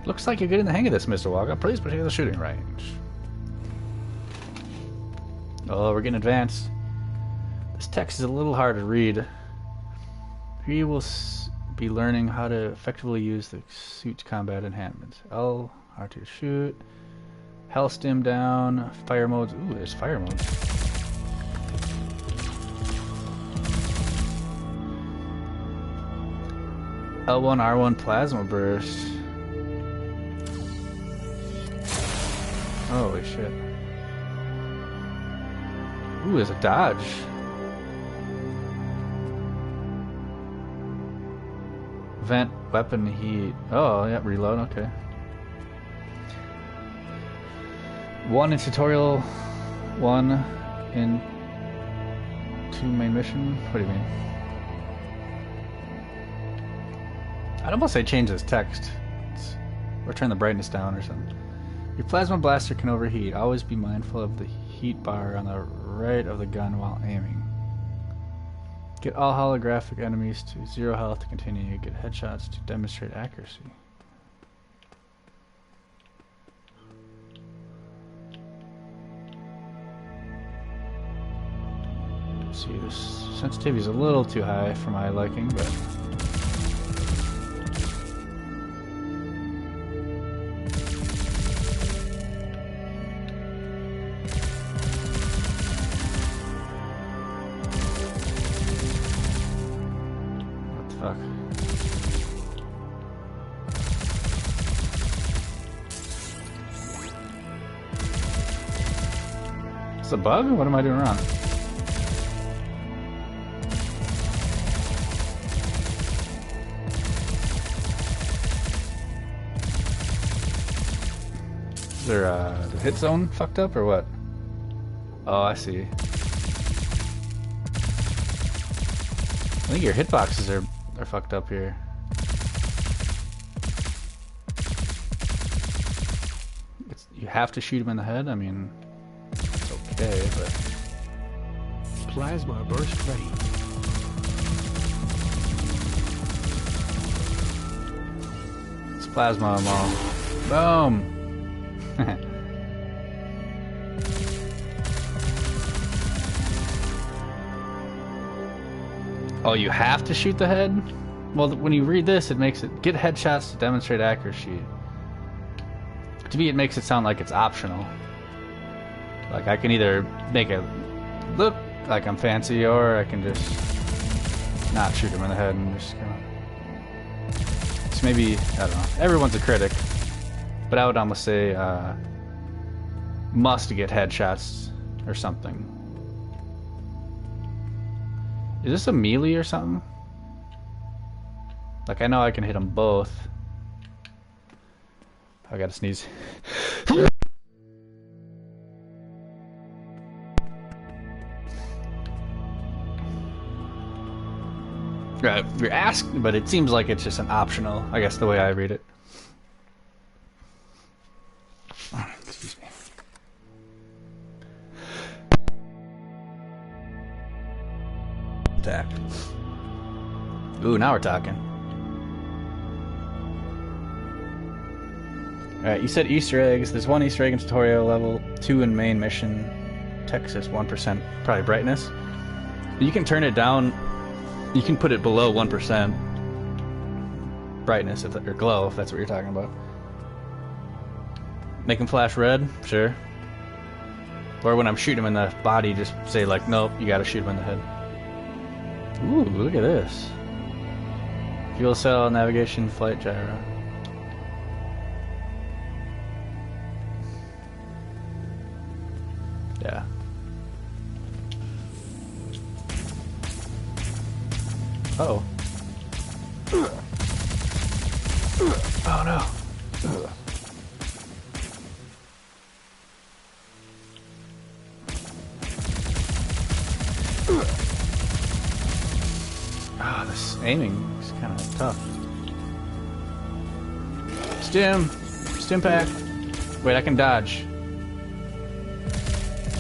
Looks like you're getting the hang of this, Mr. Walker. Please proceed to the shooting range. Oh, we're getting advanced. This text is a little hard to read. Here you will be learning how to effectively use the suit's combat enhancements. L, R to shoot. Health stim down. Fire modes. Ooh, there's fire modes. L1, R1 plasma burst. Holy shit. Ooh, there's a dodge. Vent, weapon, heat. Oh, yeah, reload, okay. One in tutorial, one in two main mission. What do you mean? I'd almost say change this text. Or turn the brightness down or something. Your plasma blaster can overheat. Always be mindful of the heat bar on the right of the gun while aiming. Get all holographic enemies to 0 health to continue. Get headshots to demonstrate accuracy. Let's see, this sensitivity is a little too high for my liking, but... It's a bug? What am I doing wrong? Is there the hit zone fucked up or what? Oh, I see. I think your hitboxes are fucked up here. You have to shoot him in the head? I mean, it's okay, but... Plasma burst ready. It's plasma ammo. Boom! Oh, you have to shoot the head? Well, when you read this, it makes it... Get headshots to demonstrate accuracy. To me, it makes it sound like it's optional. Like, I can either make it look like I'm fancy, or I can just not shoot him in the head and just kind of... So maybe, I don't know. Everyone's a critic. But I would almost say, must get headshots or something. Is this a melee or something? Like, I know I can hit them both. I gotta sneeze. Right, you're asked, but it seems like it's just an optional, I guess, the way I read it. Excuse me. Attack. Ooh, now we're talking. Alright, you said Easter eggs. There's 1 Easter egg in tutorial level, 2 in main mission. Texas, 1%, probably brightness. You can turn it down. You can put it below 1% brightness, or glow, if that's what you're talking about. Make him flash red? Sure. Or when I'm shooting him in the body, just say like, nope, you gotta shoot him in the head. Ooh, look at this. Fuel cell, navigation, flight gyro. Yeah. Uh-oh. Oh no. Ah, this aiming is kind of tough. Stim pack. Wait, I can dodge.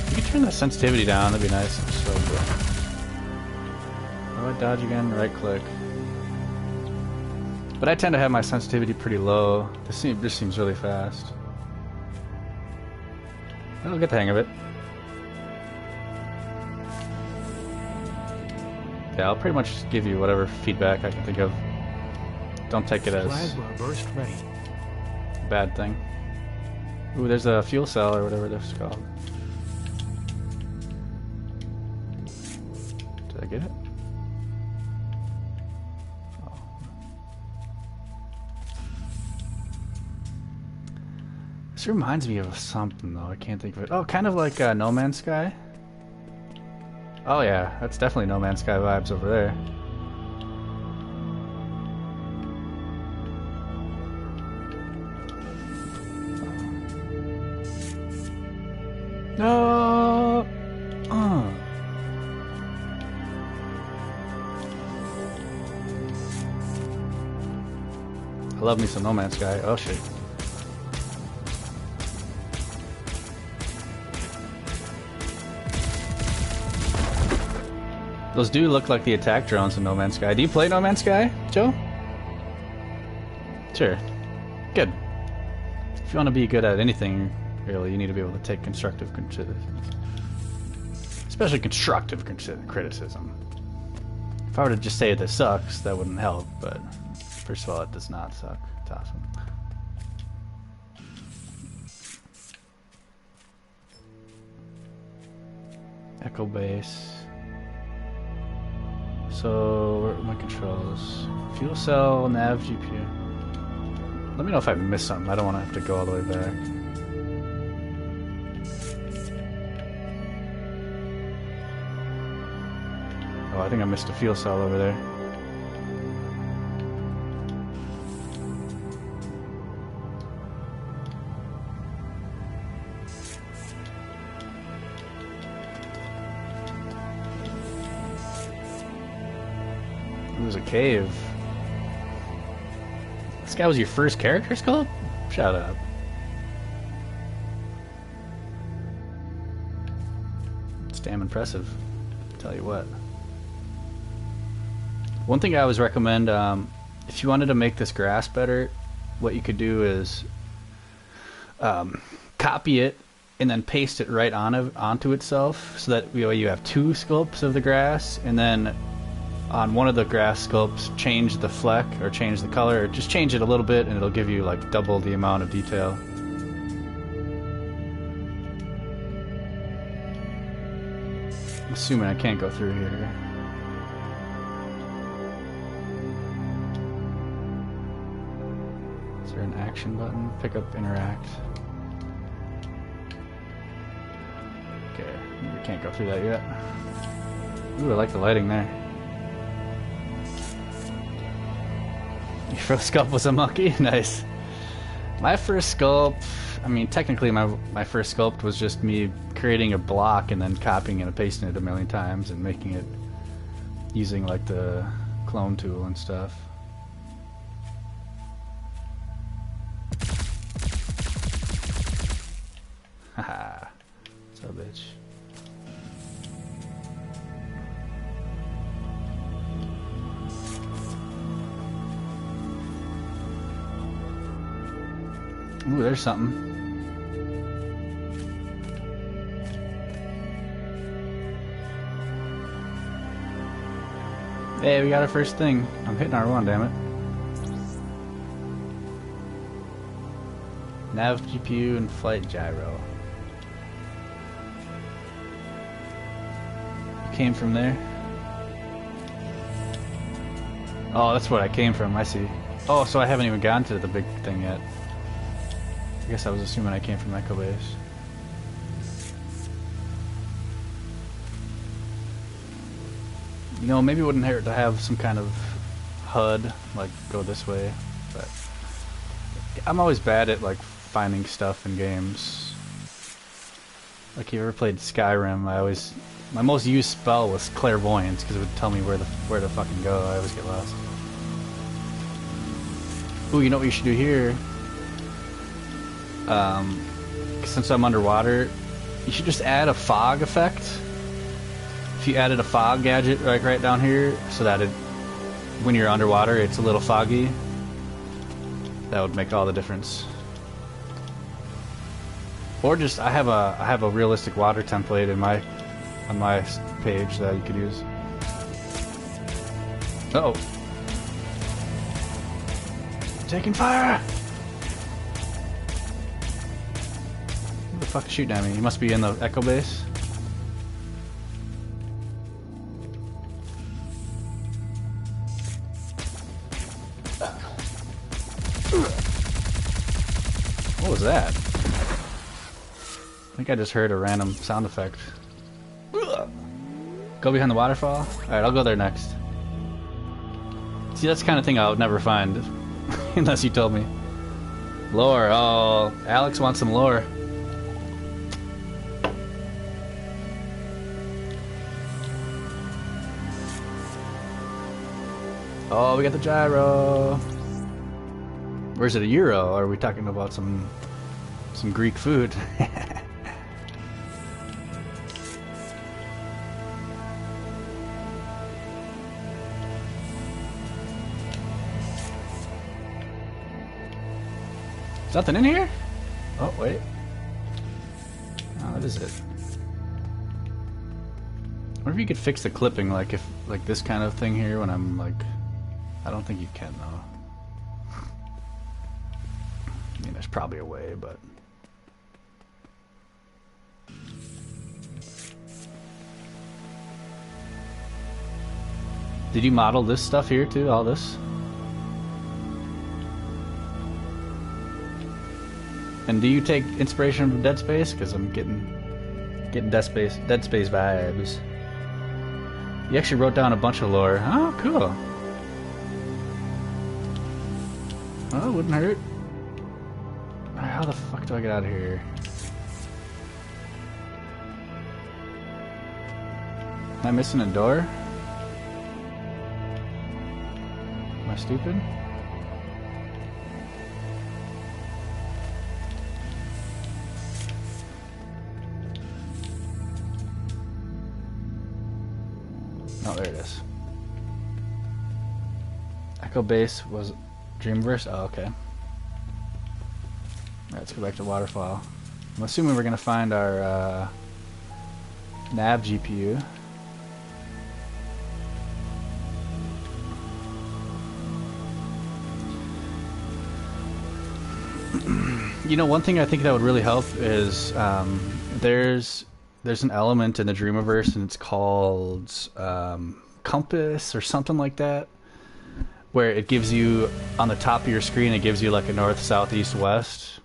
You can turn the sensitivity down, that'd be nice. So good. How do I dodge again? Right click. But I tend to have my sensitivity pretty low. This just seems really fast. I'll get the hang of it. Yeah, I'll pretty much give you whatever feedback I can think of. Don't take it as Plasma burst ready. a bad thing. Ooh, there's a fuel cell or whatever this is called. Did I get it? Oh. This reminds me of something though, I can't think of it. Oh, kind of like No Man's Sky? Oh yeah, that's definitely No Man's Sky vibes over there. No. I love me some No Man's Sky. Oh shit. Those do look like the attack drones in No Man's Sky. Do you play No Man's Sky, Joe? Sure. Good. If you want to be good at anything, really, you need to be able to take constructive criticism. Especially constructive criticism. If I were to just say this sucks, that wouldn't help, but first of all, it does not suck. It's awesome. Echo base. So, where are my controls? Fuel cell, nav, GPU. Let me know if I missed something. I don't want to have to go all the way back. Oh, I think I missed a fuel cell over there. It was a cave. This guy was your first character sculpt? Shut up. It's damn impressive. Tell you what. One thing I always recommend, if you wanted to make this grass better, what you could do is copy it and then paste it right onto itself, so that you have two sculpts of the grass, and then on one of the grass sculpts change the fleck or change the color, or just change it a little bit and it'll give you like double the amount of detail. I'm assuming I can't go through here. Is there an action button? Pick up, interact. Okay, we can't go through that yet. Ooh, I like the lighting there. Your first sculpt was a monkey? Nice. My first sculpt, I mean, technically my first sculpt was just me creating a block and then copying it and pasting it a million times and making it using like the clone tool and stuff. Haha. What's up, bitch? Ooh, there's something. Hey, we got our first thing. I'm hitting R1, damn it. Nav, GPU, and flight gyro. You came from there? Oh, that's what I came from, I see. Oh, so I haven't even gotten to the big thing yet. I guess I was assuming I came from Echo Base. You know, maybe it wouldn't hurt to have some kind of HUD, like, go this way, but I'm always bad at, like, finding stuff in games. Like, if you ever played Skyrim, my most used spell was Clairvoyance, because it would tell me where to fucking go. I always get lost. Ooh, you know what you should do here? Since I'm underwater, you should just add a fog effect. If you added a fog gadget right down here, so that when you're underwater, it's a little foggy, that would make all the difference. Or just I have a realistic water template on my page that you could use. Uh oh, taking fire! Who the fuck is shooting at me? He must be in the Echo Base. What was that? I think I just heard a random sound effect. Go behind the waterfall? Alright, I'll go there next. See, that's the kind of thing I would never find unless you told me. Lore. Oh, Alex wants some lore. Oh, we got the gyro. Or is it a euro? Or are we talking about some Greek food? Nothing in here? Oh, wait. Oh, what is it? I wonder if you could fix the clipping, like this kind of thing here when I'm like... I don't think you can, though. I mean, there's probably a way, but... Did you model this stuff here, too? All this? And do you take inspiration from Dead Space? Because I'm getting Dead Space vibes. You actually wrote down a bunch of lore. Oh, cool. Well, it wouldn't hurt. Alright, how the fuck do I get out of here? Am I missing a door? I stupid? Oh, there it is. Echo Base was Dreamverse? Oh, okay. Alright, let's go back to Waterfall. I'm assuming we're going to find our nav GPU. You know, one thing I think that would really help is there's an element in the Dreamiverse, and it's called Compass or something like that, where it gives you, on the top of your screen, it gives you like a north, south, east, west,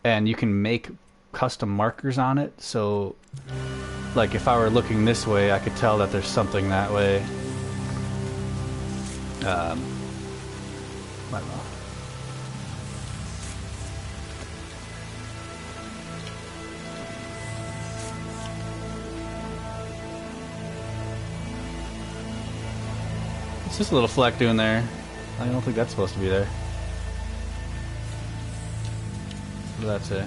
and you can make custom markers on it. So, like, if I were looking this way, I could tell that there's something that way. I don't know. What's this little fleck doing there? I don't think that's supposed to be there. What does that say?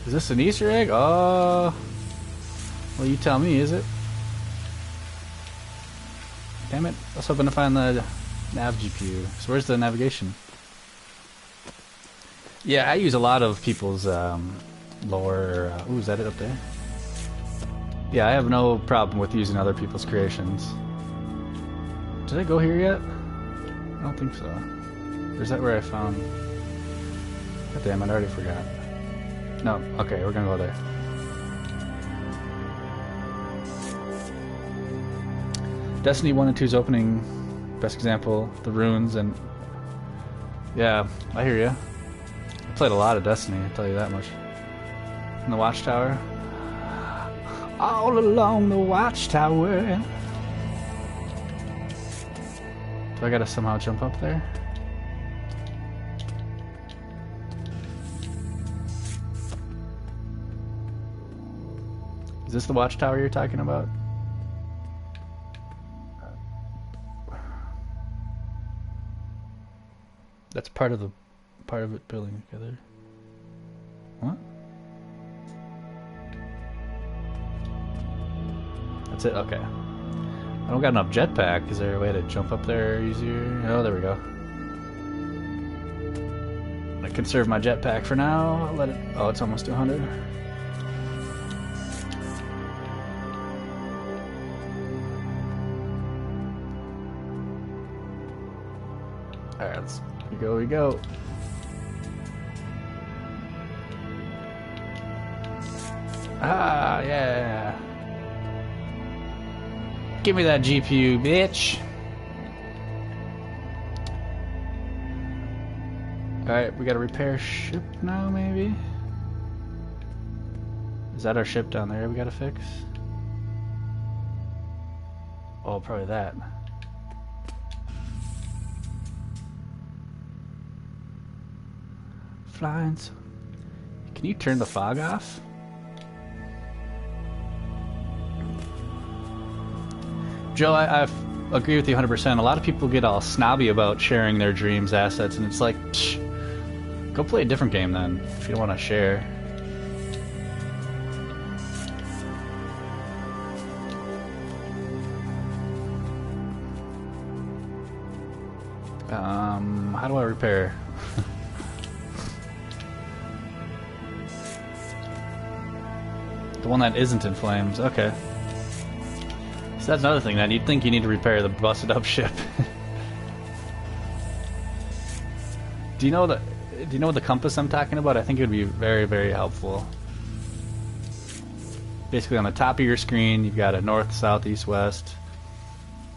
Is this an Easter egg? Oh, well, you tell me, is it? Damn it, I was hoping to find the nav GPU. So where's the navigation? Yeah, I use a lot of people's lore. Ooh, is that it up there? Yeah, I have no problem with using other people's creations. Did I go here yet? I don't think so. Or is that where I found... God damn it, I already forgot. No, okay, we're gonna go there. Destiny 1 and 2's opening, best example, the runes, and... Yeah, I hear ya. I played a lot of Destiny, I'll tell you that much. In the Watchtower. All along the Watchtower. Do I gotta somehow jump up there? Is this the Watchtower you're talking about? That's part of it building together. What? That's it? Okay. I don't got enough jetpack. Is there a way to jump up there easier? Oh, there we go. I conserve my jetpack for now. I'll let it... Oh, it's almost to 100. Alright, let's... Here we go. Ah, yeah. Give me that GPU, bitch. Alright, we gotta repair ship now, maybe? Is that our ship down there we gotta fix? Oh, probably that. Flying. Can you turn the fog off? Joe, I agree with you 100%. A lot of people get all snobby about sharing their dreams assets, and it's like, psh, go play a different game then, if you don't want to share. How do I repair? The one that isn't in flames, okay. So that's another thing then. You'd think you need to repair the busted up ship. Do you know the compass I'm talking about? I think it would be very, very helpful. Basically on the top of your screen you've got a north, south, east, west,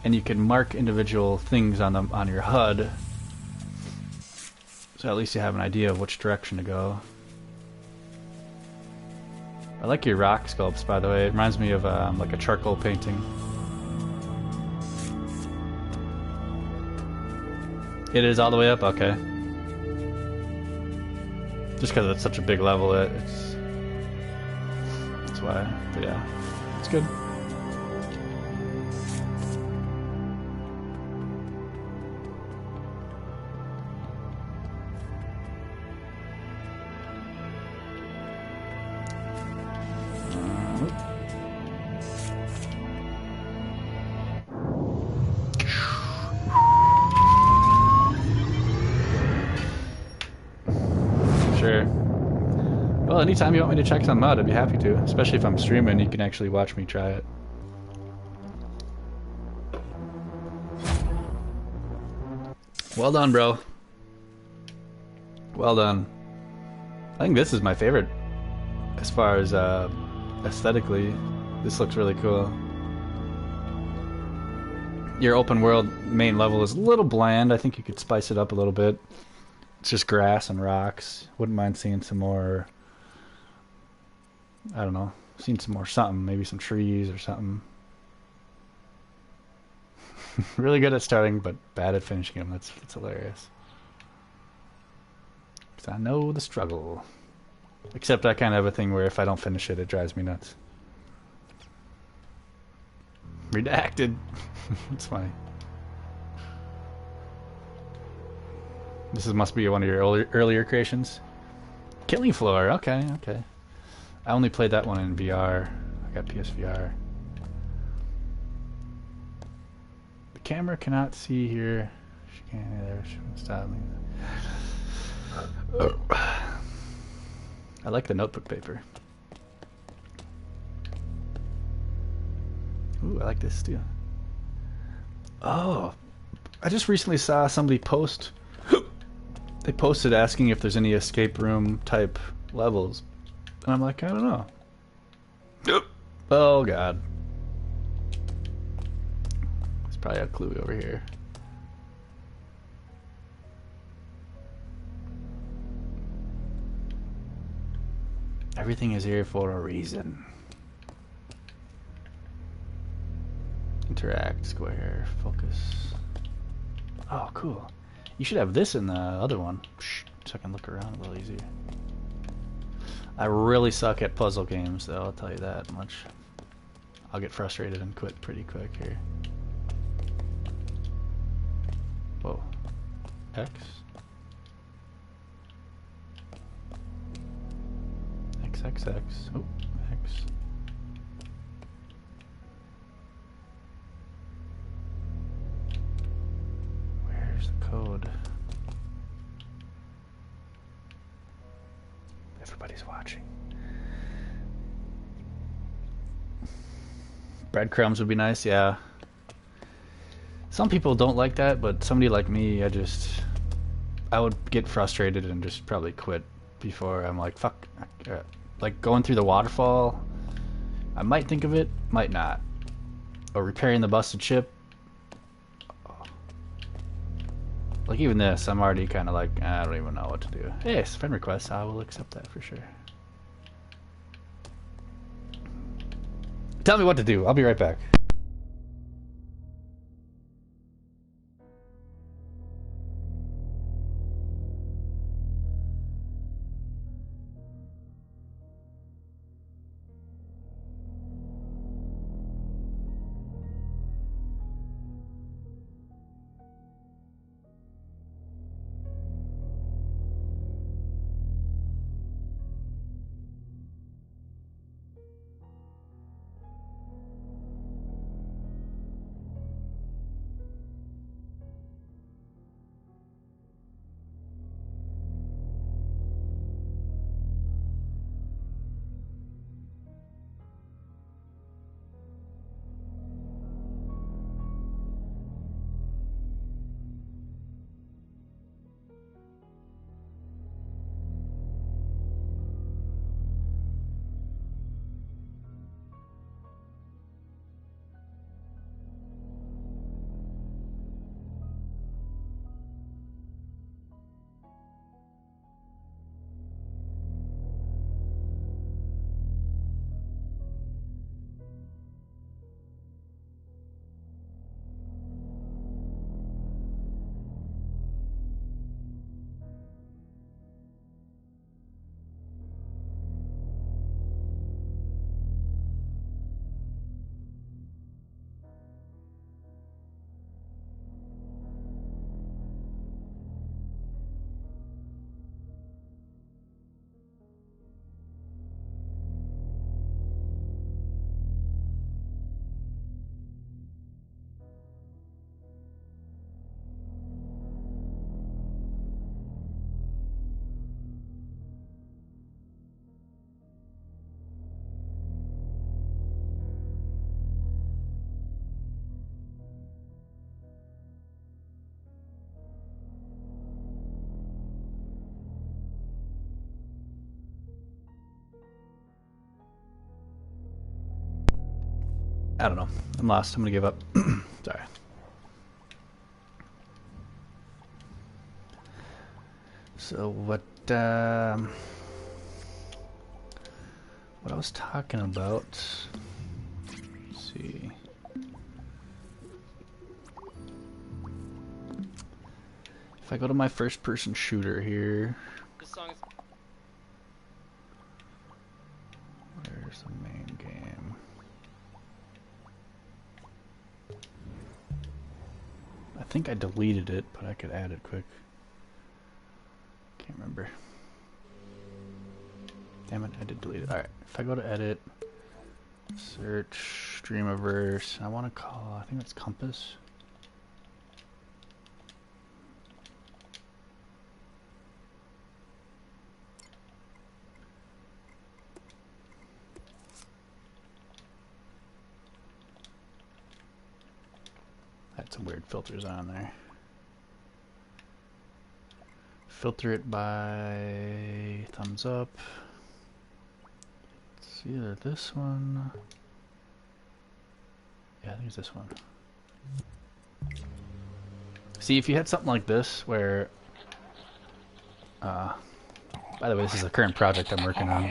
and you can mark individual things on your HUD. So at least you have an idea of which direction to go. I like your rock sculpts, by the way. It reminds me of like a charcoal painting. It is all the way up? Okay. Just because it's such a big level, that's why. But yeah, it's good. sure. Well, anytime you want me to check something out, I'd be happy to. Especially if I'm streaming, you can actually watch me try it. Well done, bro. Well done. I think this is my favorite as far as aesthetically. This looks really cool. Your open world main level is a little bland. I think you could spice it up a little bit. It's just grass and rocks. Wouldn't mind seeing some more, I don't know, seeing some more something. Maybe some trees or something. Really good at starting, but bad at finishing them. That's hilarious. Because I know the struggle. Except I kind of have a thing where if I don't finish it, it drives me nuts. Redacted. It's funny. This must be one of your earlier creations. Killing Floor. Okay, okay. I only played that one in VR. I got PSVR. The camera cannot see here. She can't either. She won't stop me. I like the notebook paper. Ooh, I like this too. Oh, I just recently saw somebody post. They posted asking if there's any escape room type levels, and I'm like, I don't know. Oh God, there's probably a clue over here. Everything is here for a reason. Interact, square, focus. Oh, cool. You should have this in the other one, so I can look around a little easier. I really suck at puzzle games, though, I'll tell you that much. I'll get frustrated and quit pretty quick here. Whoa. X? XXX. Oh, X. Where's the code? Everybody's watching. Breadcrumbs would be nice, yeah. Some people don't like that, but somebody like me, I would get frustrated and just probably quit before I'm like, fuck. Like going through the waterfall, I might think of it, might not. Or repairing the busted ship. Like even this, I'm already kind of like, I don't even know what to do. Hey, it's a friend request, I will accept that for sure. Tell me what to do, I'll be right back. I don't know. I'm lost. I'm gonna give up. Sorry. So what I was talking about, let's see. If I go to my first person shooter here, This song is where's the main game? I think I deleted it, but I could add it quick. Can't remember. Damn it, I did delete it. Alright, if I go to edit, search, Streamiverse, I want to call, I think it's Compass. Had some weird filters on there. Filter it by thumbs up. It's either this one. Yeah, I think it's this one. See, if you had something like this where by the way, this is the current project I'm working on.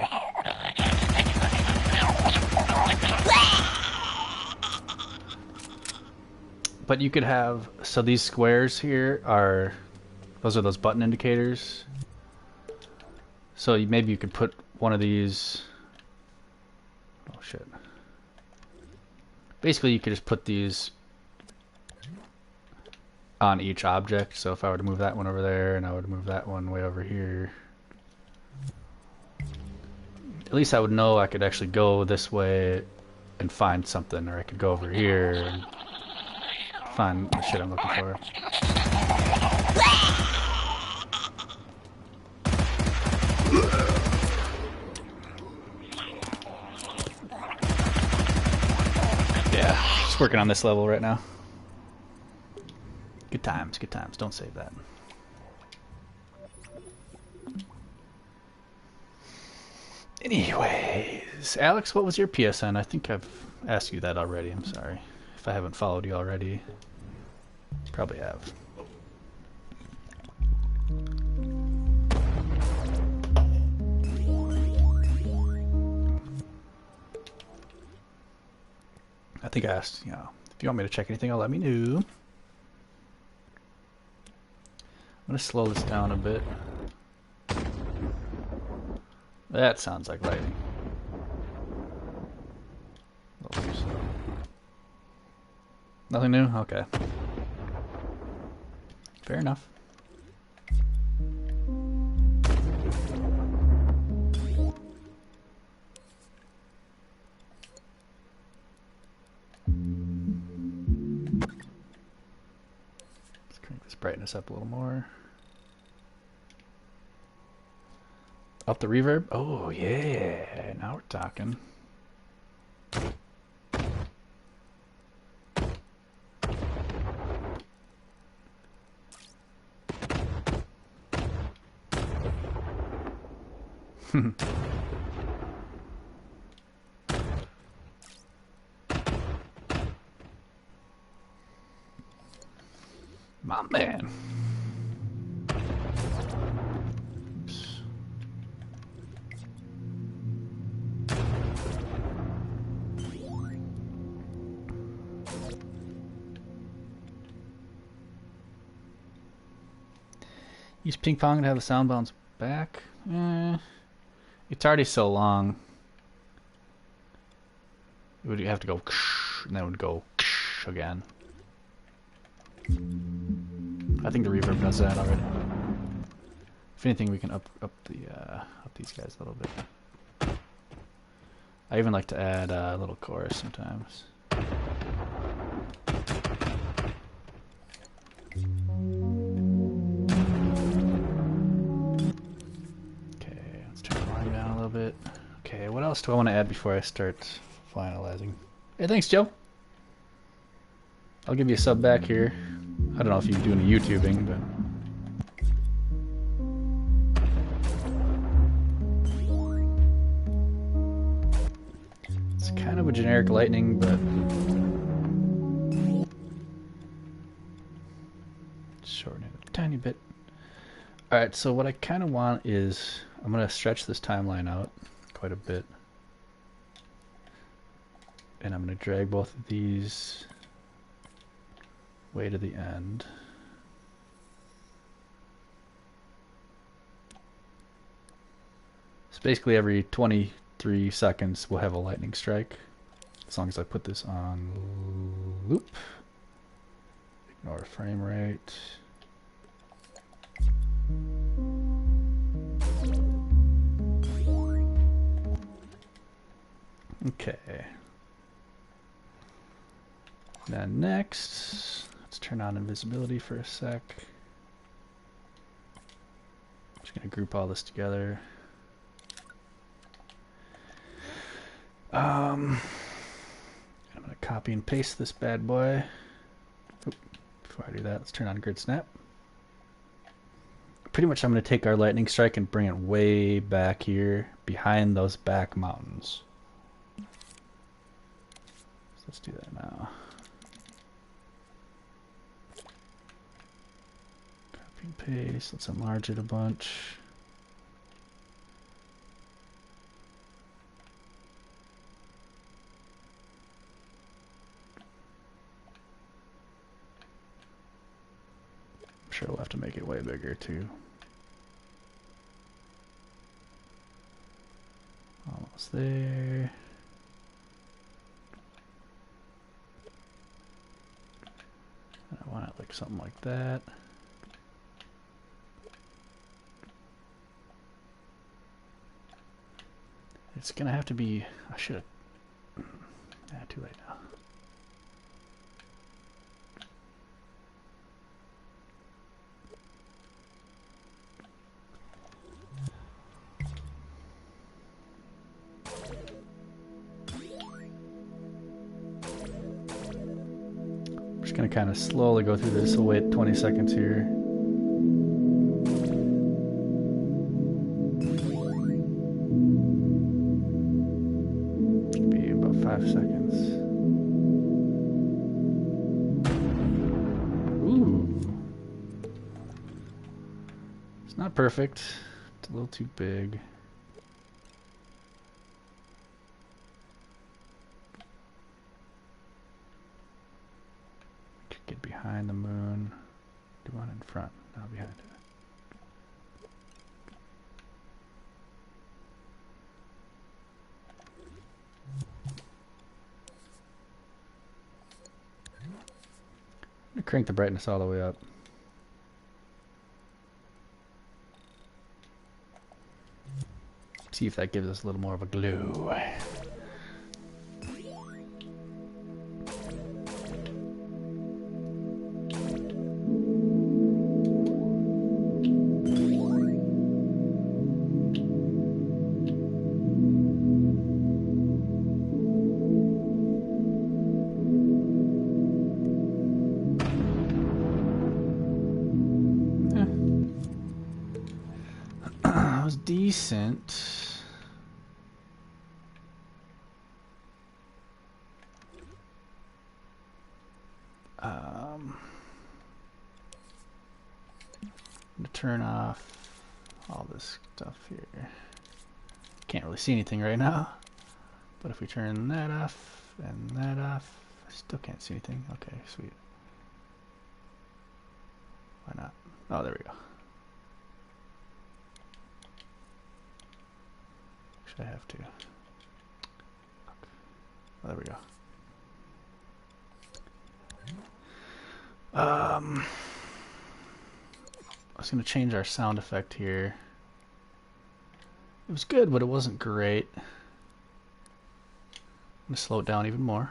But you could have, so these squares here are, those are those button indicators. So maybe you could put one of these, oh shit. Basically you could just put these on each object. So if I were to move that one over there and I would move that one way over here, at least I would know I could actually go this way and find something, or I could go over here and find the shit I'm looking for. Yeah, just working on this level right now. Good times, good times. Don't save that. Anyways, Alex, what was your PSN? I think I've asked you that already. I'm sorry if I haven't followed you already. Probably have. I think I asked, you know, if you want me to check anything, I'll let me know. I'm gonna slow this down a bit. That sounds like lightning. A little too slow. Nothing new? Okay. Fair enough. Let's crank this brightness up a little more. Up the reverb? Oh yeah, now we're talking. My man. Oops. Use ping pong to have the sound bounce back. It's already so long. It would have to go and then it would go again. I think the reverb does that already. If anything, we can up these guys a little bit. I even like to add a little chorus sometimes. Bit. Okay, what else do I want to add before I start finalizing? Hey, thanks, Joe. I'll give you a sub back here. I don't know if you do any YouTubing, but it's kind kind of a generic lightning, but shorten it a tiny bit. Alright, so what I kind of want is, I'm going to stretch this timeline out quite a bit. And I'm going to drag both of these way to the end. So basically every 23 seconds we'll have a lightning strike. As long as I put this on loop. Ignore frame rate. Okay. Then next, let's turn on invisibility for a sec. I'm just going to group all this together. I'm going to copy and paste this bad boy. Oop, before I do that, let's turn on grid snap. Pretty much I'm going to take our lightning strike and bring it way back here behind those back mountains. So let's do that now. Copy and paste. Let's enlarge it a bunch. I'm sure we'll have to make it way bigger too. Almost there. I want it like something like that. It's gonna have to be, I should have, too late now. I'm just gonna kind of slowly go through this. We'll wait 20 seconds here. Be about 5 seconds. Ooh. It's not perfect. It's a little too big. Get behind the moon. Do one in front, now behind it. I'm gonna crank the brightness all the way up. See if that gives us a little more of a glow. Decent. I'm gonna turn off all this stuff here. Can't really see anything right now, but if we turn that off and that off, I still can't see anything. Okay, sweet. Why not? Oh, there we go. I have to. Oh, there we go. I was going to change our sound effect here. It was good, but it wasn't great. I'm going to slow it down even more.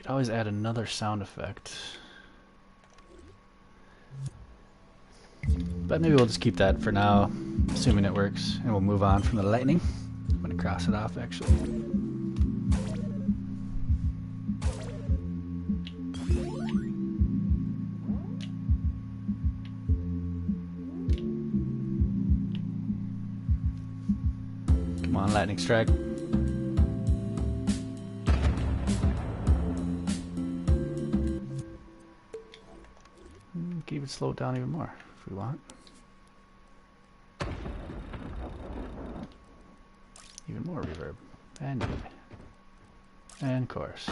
Always add another sound effect. But maybe we'll just keep that for now, assuming it works, and we'll move on from the lightning. I'm going to cross it off, actually. Come on, lightning strike. Keep it slowed down even more if we want. Even more reverb. And mid. And chorus.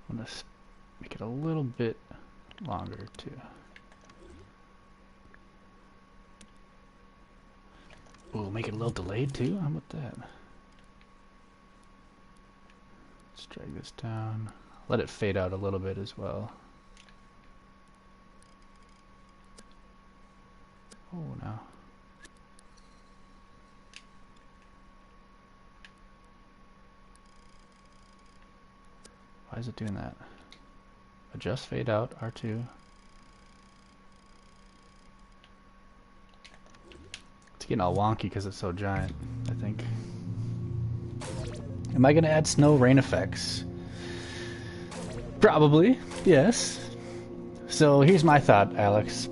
I'm going to make it a little bit longer too. Ooh, make it a little delayed too? How about that? Let's drag this down. Let it fade out a little bit as well. Oh, no. Why is it doing that? Adjust fade out, R2. It's getting all wonky because it's so giant, I think. Am I going to add snow rain effects? Probably, yes. So here's my thought, Alex.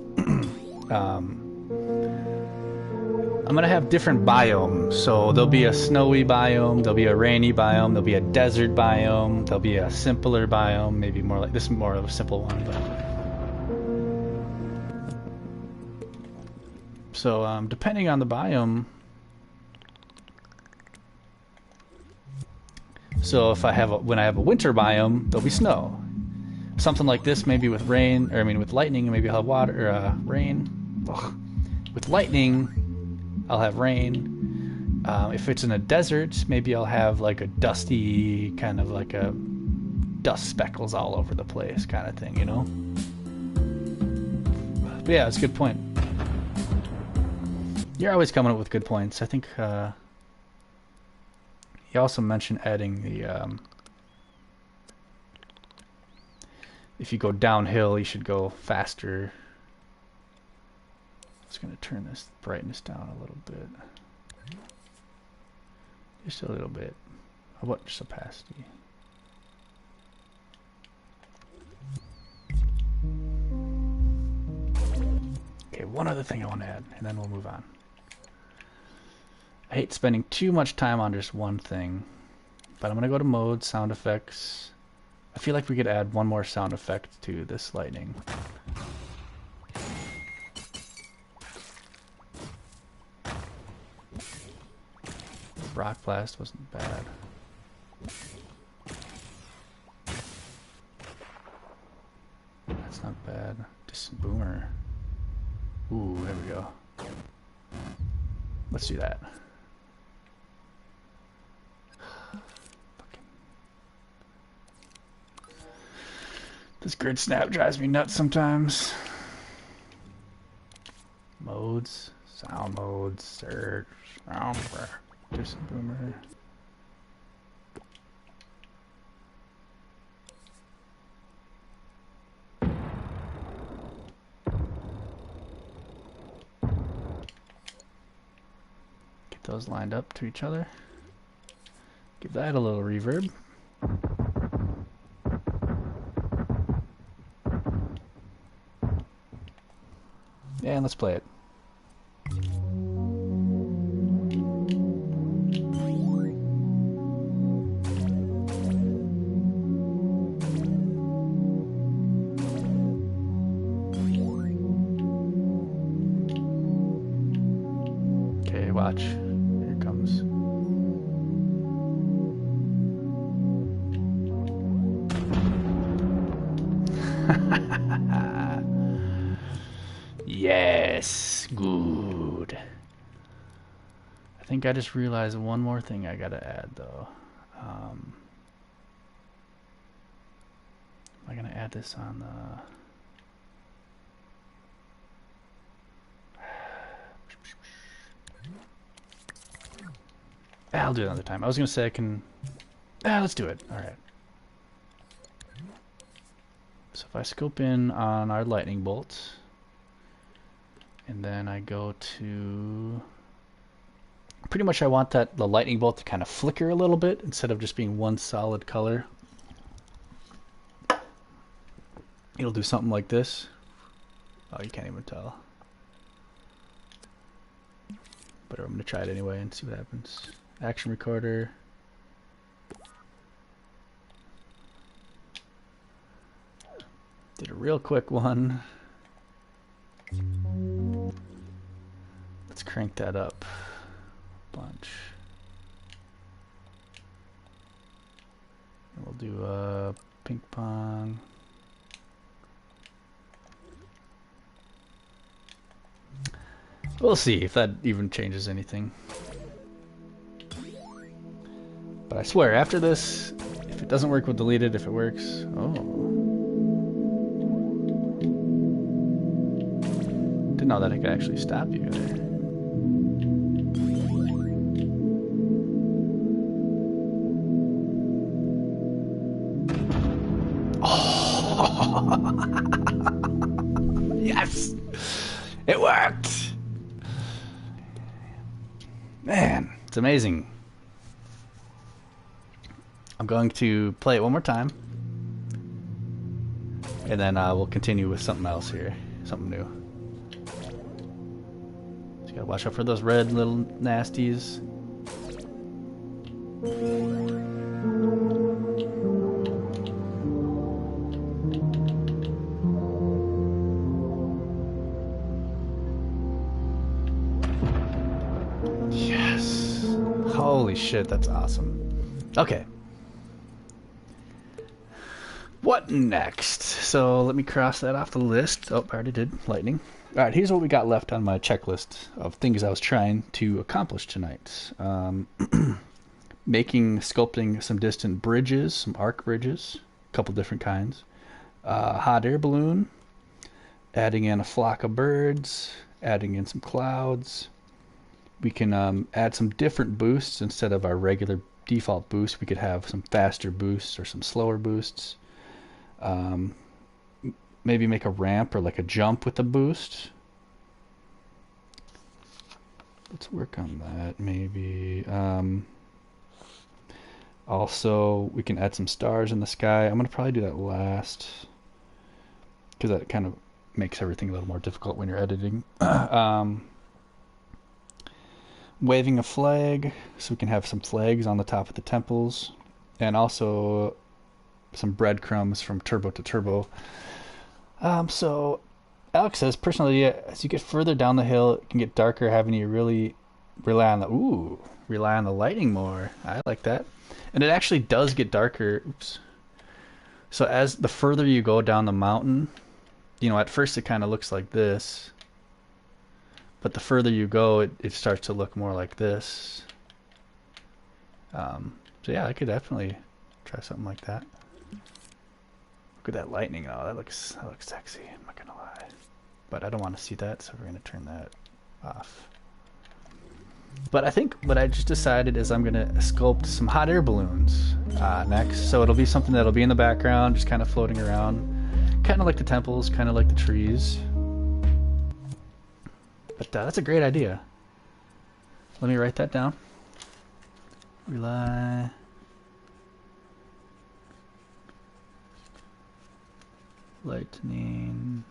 I'm gonna have different biomes. So there'll be a snowy biome, there'll be a rainy biome, there'll be a desert biome, there'll be a simpler biome, maybe more like this is more of a simple one. But so depending on the biome. So if when I have a winter biome, there'll be snow. Something like this, maybe with rain, or I mean with lightning, maybe I'll have water or rain. Ugh. With lightning, I'll have rain. If it's in a desert, maybe I'll have like a dusty, kind of like a dust speckles all over the place kind of thing, you know? But yeah, it's a good point. You're always coming up with good points. I think you also mentioned adding the if you go downhill, you should go faster. I'm just going to turn this brightness down a little bit. Just a little bit. How about just opacity? Okay, one other thing I want to add, and then we'll move on. I hate spending too much time on just one thing, but I'm going to go to mode, sound effects. I feel like we could add one more sound effect to this lightning. Rock blast wasn't bad. That's not bad. Distant boomer. Ooh, there we go. Let's do that. This grid snap drives me nuts sometimes. Modes, sound modes, search, sound, distant boomer. Get those lined up to each other. Give that a little reverb. And let's play it. Okay, watch. Here it comes. Yes, good. I think I just realized one more thing I gotta add though. Am I gonna add this on the... I'll do it another time. I was gonna say I can. Let's do it. All right. So if I scope in on our lightning bolts, and then I go to. Pretty much, I want the lightning bolt to kind of flicker a little bit instead of just being one solid color. It'll do something like this. Oh, you can't even tell. But I'm gonna try it anyway and see what happens. Action recorder. Did a real quick one. Let's crank that up a bunch. And we'll do a ping pong. We'll see if that even changes anything. But I swear, after this, if it doesn't work, we'll delete it. If it works, oh. Didn't know that it could actually stop you there. Oh. Yes! It worked! Man, it's amazing. I'm going to play it one more time. And then we'll continue with something else here. Something new. Just gotta watch out for those red little nasties. Yes. Holy shit, that's awesome. Okay. What next? So let me cross that off the list. Oh, I already did. Lightning. Alright, here's what we got left on my checklist of things I was trying to accomplish tonight. Sculpting some distant bridges, some arc bridges, a couple different kinds. Hot air balloon. Adding in a flock of birds. Adding in some clouds. We can add some different boosts instead of our regular default boost. We could have some faster boosts or some slower boosts. Maybe make a ramp or like a jump with a boost. Let's work on that maybe. Also, we can add some stars in the sky. I'm going to probably do that last because that kind of makes everything a little more difficult when you're editing. Waving a flag, so we can have some flags on the top of the temples, and also some breadcrumbs from turbo to turbo. So Alex says, personally, as you get further down the hill, it can get darker, having you really rely on the lighting more. I like that. And it actually does get darker. Oops. So as the further you go down the mountain, you know, at first it kind of looks like this. But the further you go, it starts to look more like this. So yeah, I could definitely try something like that. Look at that lightning. Oh, that looks sexy. I'm not gonna lie. But I don't want to see that, so we're gonna turn that off. But I think what I just decided is I'm gonna sculpt some hot air balloons next. So it'll be something that'll be in the background, just kind of floating around, kind of like the temples, kind of like the trees. But that's a great idea. Let me write that down. Rely. Lightning.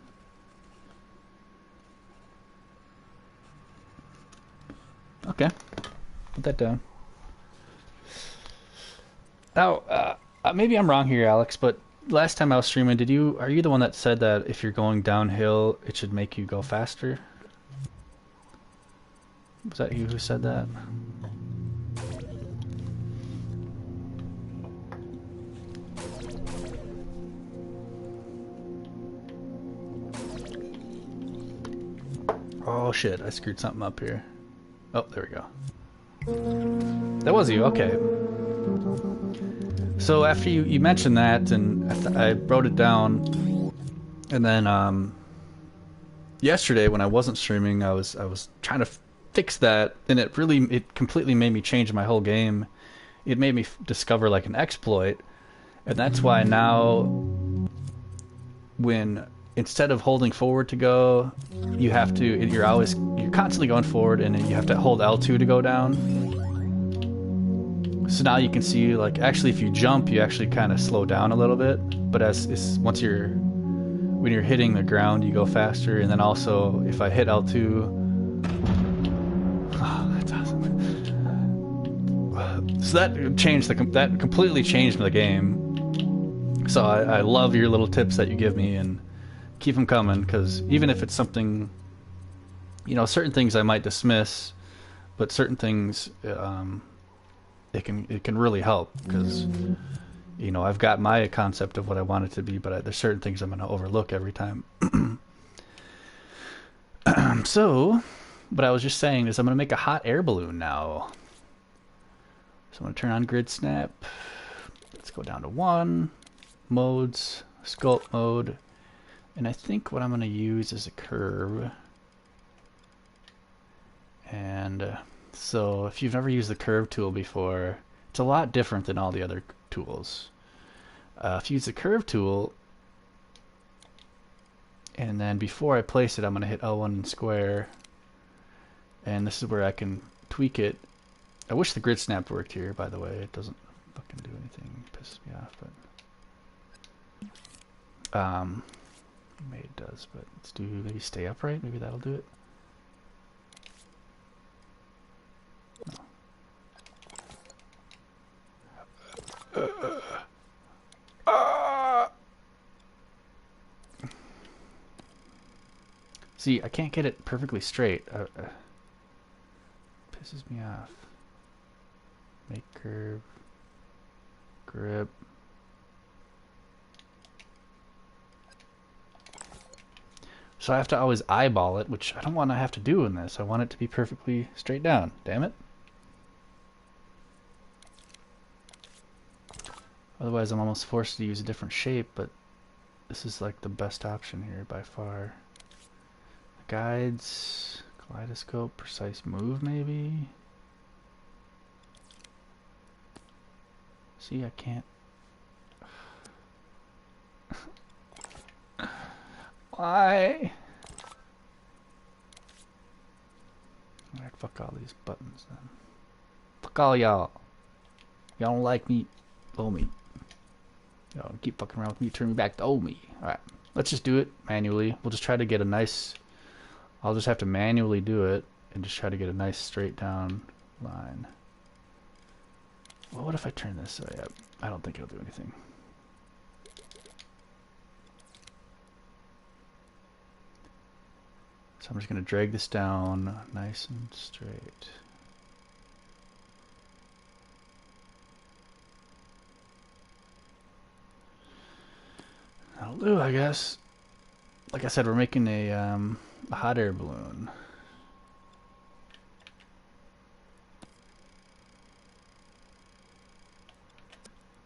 Okay. Put that down. Now, maybe I'm wrong here, Alex, but last time I was streaming, are you the one that said that if you're going downhill, it should make you go faster? Was that you who said that? Oh shit, I screwed something up here. Oh, there we go. That was you, okay. So after you mentioned that, and I wrote it down, and then yesterday when I wasn't streaming, I was trying to fixed that, and it completely made me change my whole game. It made me discover like an exploit, and that's why now when instead of holding forward to go, you're constantly going forward, and then you have to hold L2 to go down. So now you can see, like, actually if you jump, you actually kind of slow down a little bit, but when you're hitting the ground, you go faster. And then also if I hit L2, oh, that's awesome. So that completely changed the game. So I love your little tips that you give me, and keep them coming, because even if it's something, certain things I might dismiss, but certain things it can really help, because I've got my concept of what I want it to be, but there's certain things I'm going to overlook every time. So what I was just saying is I'm going to make a hot air balloon now. So I'm going to turn on grid snap. Let's go down to 1 modes, sculpt mode, and I think what I'm going to use is a curve. And so if you've never used the curve tool before, it's a lot different than all the other tools. If you use the curve tool, and then before I place it, I'm going to hit L1 and square, and this is where I can tweak it. I wish the grid snap worked here, by the way. It doesn't fucking do anything. It pisses me off, but maybe it does. But let's do maybe stay upright. Maybe that'll do it. See, I can't get it perfectly straight. Pisses me off. Make curve. Grip. So I have to always eyeball it, which I don't want to have to do in this. I want it to be perfectly straight down. Damn it. Otherwise, I'm almost forced to use a different shape, but this is like the best option here by far. Guides, kaleidoscope, precise move, maybe. See, I can't. Why? Alright, fuck all these buttons then. Fuck all y'all. Y'all don't like me. Old me. Y'all keep fucking around with me. Turn me back to old me. Alright, let's just do it manually. We'll just try to get a nice. I'll just have to manually do it and just try to get a nice straight down line. Well, what if I turn this way up? I don't think it'll do anything. So I'm just going to drag this down nice and straight. That'll do, I guess. Like I said, we're making a hot air balloon.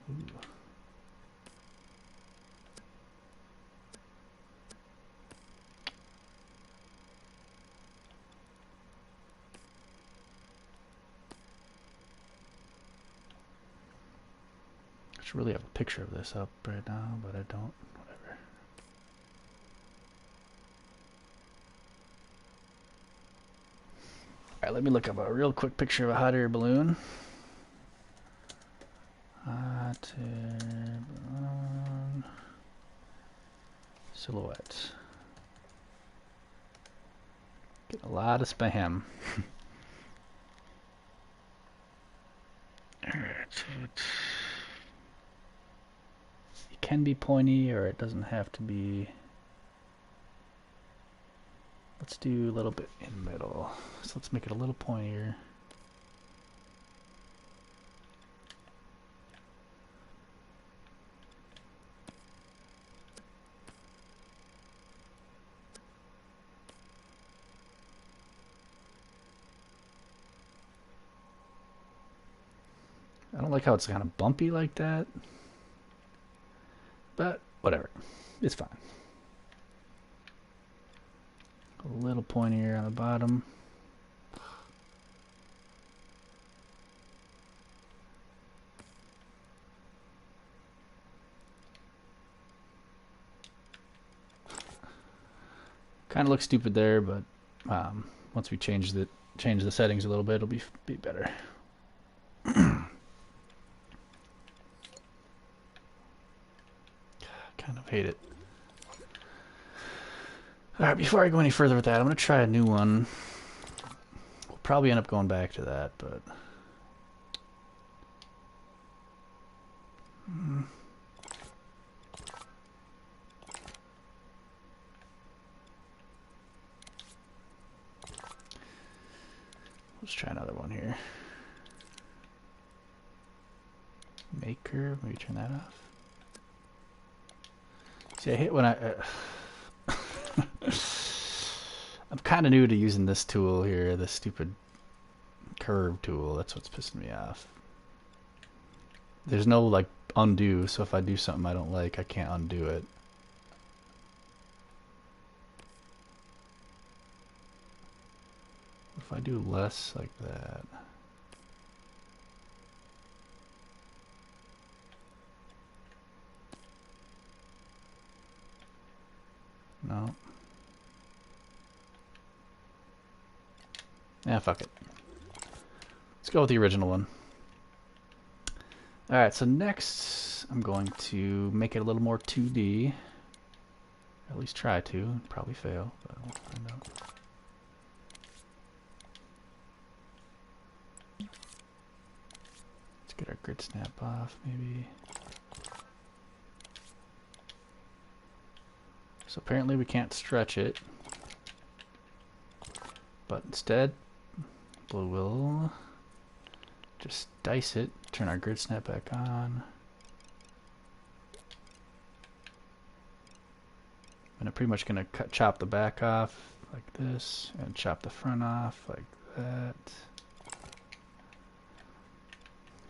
Ooh. I should really have a picture of this up right now, but I don't. Whatever. Alright, let me look up a real quick picture of a hot air balloon. Hot air balloon. Silhouette. Get a lot of spam. Alright, it can be pointy, or it doesn't have to be. Let's do a little bit in the middle. So let's make it a little pointier. I don't like how it's kind of bumpy like that, but whatever, it's fine. A little pointier on the bottom. Kind of looks stupid there, but once we change the settings a little bit, it'll be better. Kind of hate it. Alright, before I go any further with that, I'm going to try a new one. We'll probably end up going back to that, but... Let's try another one here. Maker, maybe turn that off. See, I hate when I'm kind of new to using this tool here, this stupid curve tool. That's what's pissing me off. There's no, like, undo, so if I do something I don't like, I can't undo it. If I do less like that... No. Yeah, fuck it. Let's go with the original one. Alright, so next I'm going to make it a little more 2D. At least try to. Probably fail, but we'll find out. Let's get our grid snap off, maybe. So apparently we can't stretch it, but instead we will just dice it, turn our grid snap back on, and I'm pretty much going to chop the back off like this and chop the front off like that.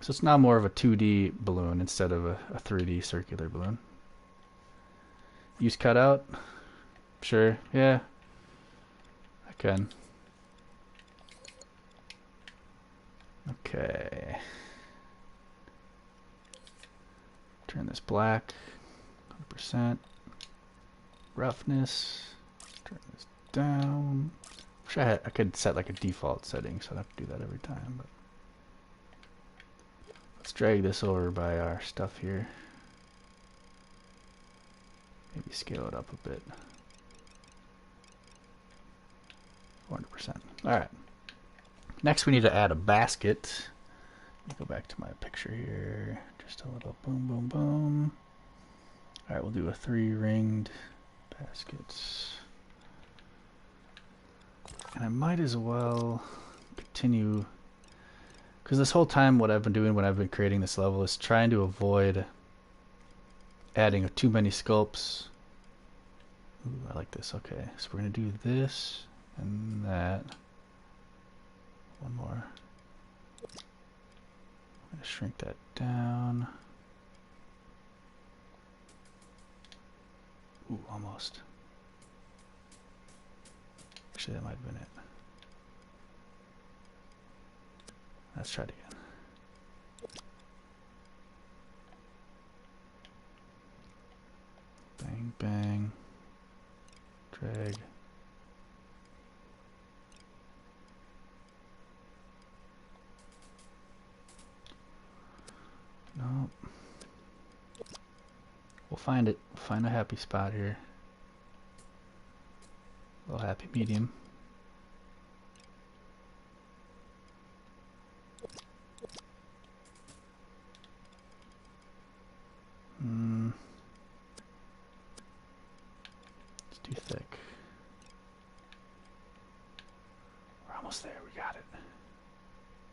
So it's now more of a 2D balloon instead of a 3D circular balloon. Use cutout? Sure, yeah. I can. Okay. Turn this black. 100%. Roughness. Turn this down. Wish I could set like a default setting, so I don't have to do that every time. But let's drag this over by our stuff here. Maybe scale it up a bit. 400%. Alright. Next we need to add a basket. Let me go back to my picture here. Just a little boom, boom, boom. Alright, we'll do a 3-ringed baskets. And I might as well continue, because this whole time what I've been doing when I've been creating this level is trying to avoid adding too many sculpts. Ooh, I like this. Okay, so we're going to do this and that. One more. I'm going to shrink that down. Ooh, almost. Actually, that might have been it. Let's try it again. Bang, bang. Drag. Nope. We'll find it. We'll find a happy spot here. A little happy medium. It's too thick. We're almost there. We got it.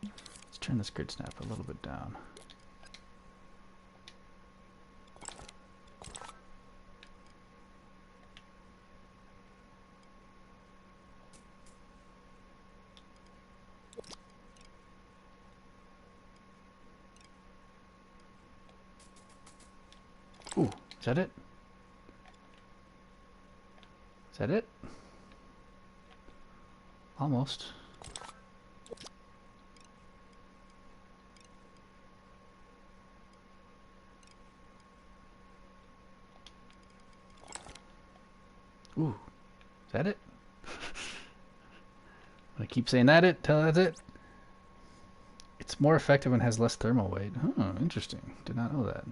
Let's turn this grid snap a little bit down. Ooh, is that it? Is that it? Almost. Ooh, is that it? I keep saying that till that's it. It's more effective and has less thermal weight. Oh, interesting. Did not know that.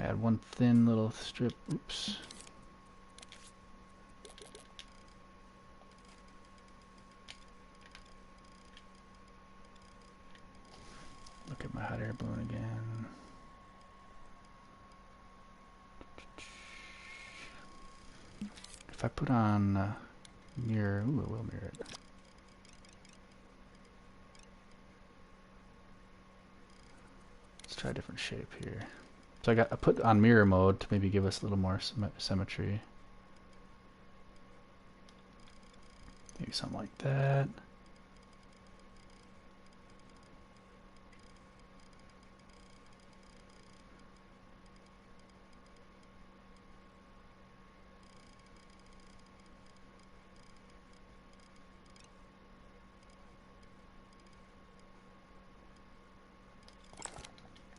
Add one thin little strip. Oops. Look at my hot air balloon again. If I put on mirror, ooh, it will mirror it. Let's try a different shape here. So I put on mirror mode to maybe give us a little more symmetry. Maybe something like that.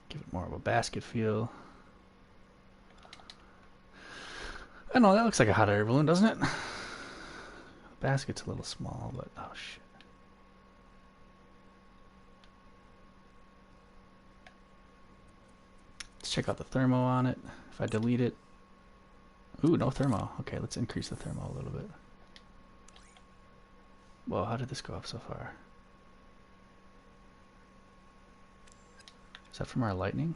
Give it more of a basket feel. I don't know, that looks like a hot air balloon, doesn't it? The basket's a little small, but oh shit. Let's check out the thermo on it. If I delete it. Ooh, no thermo. Okay, let's increase the thermo a little bit. Whoa, how did this go up so far? Is that from our lightning?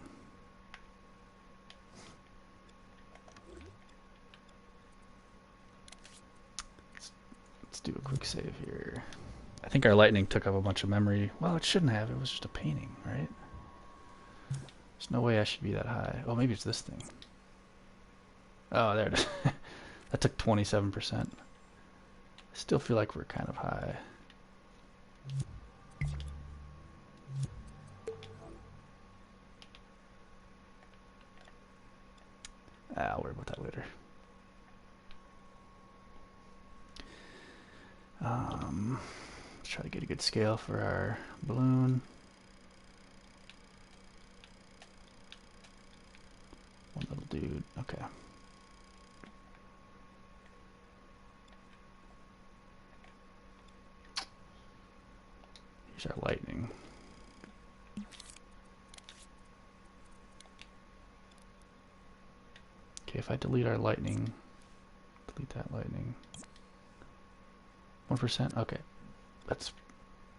Let's do a quick save here. I think our lightning took up a bunch of memory. Well, it shouldn't have. It was just a painting, right? There's no way I should be that high. Oh, maybe it's this thing. Oh, there it is. That took 27%. Still feel like we're kind of high. I'll worry about that later. Let's try to get a good scale for our balloon. One little dude. Okay. Here's our lightning. Okay, if I delete our lightning, delete that lightning. 1%? Okay. That's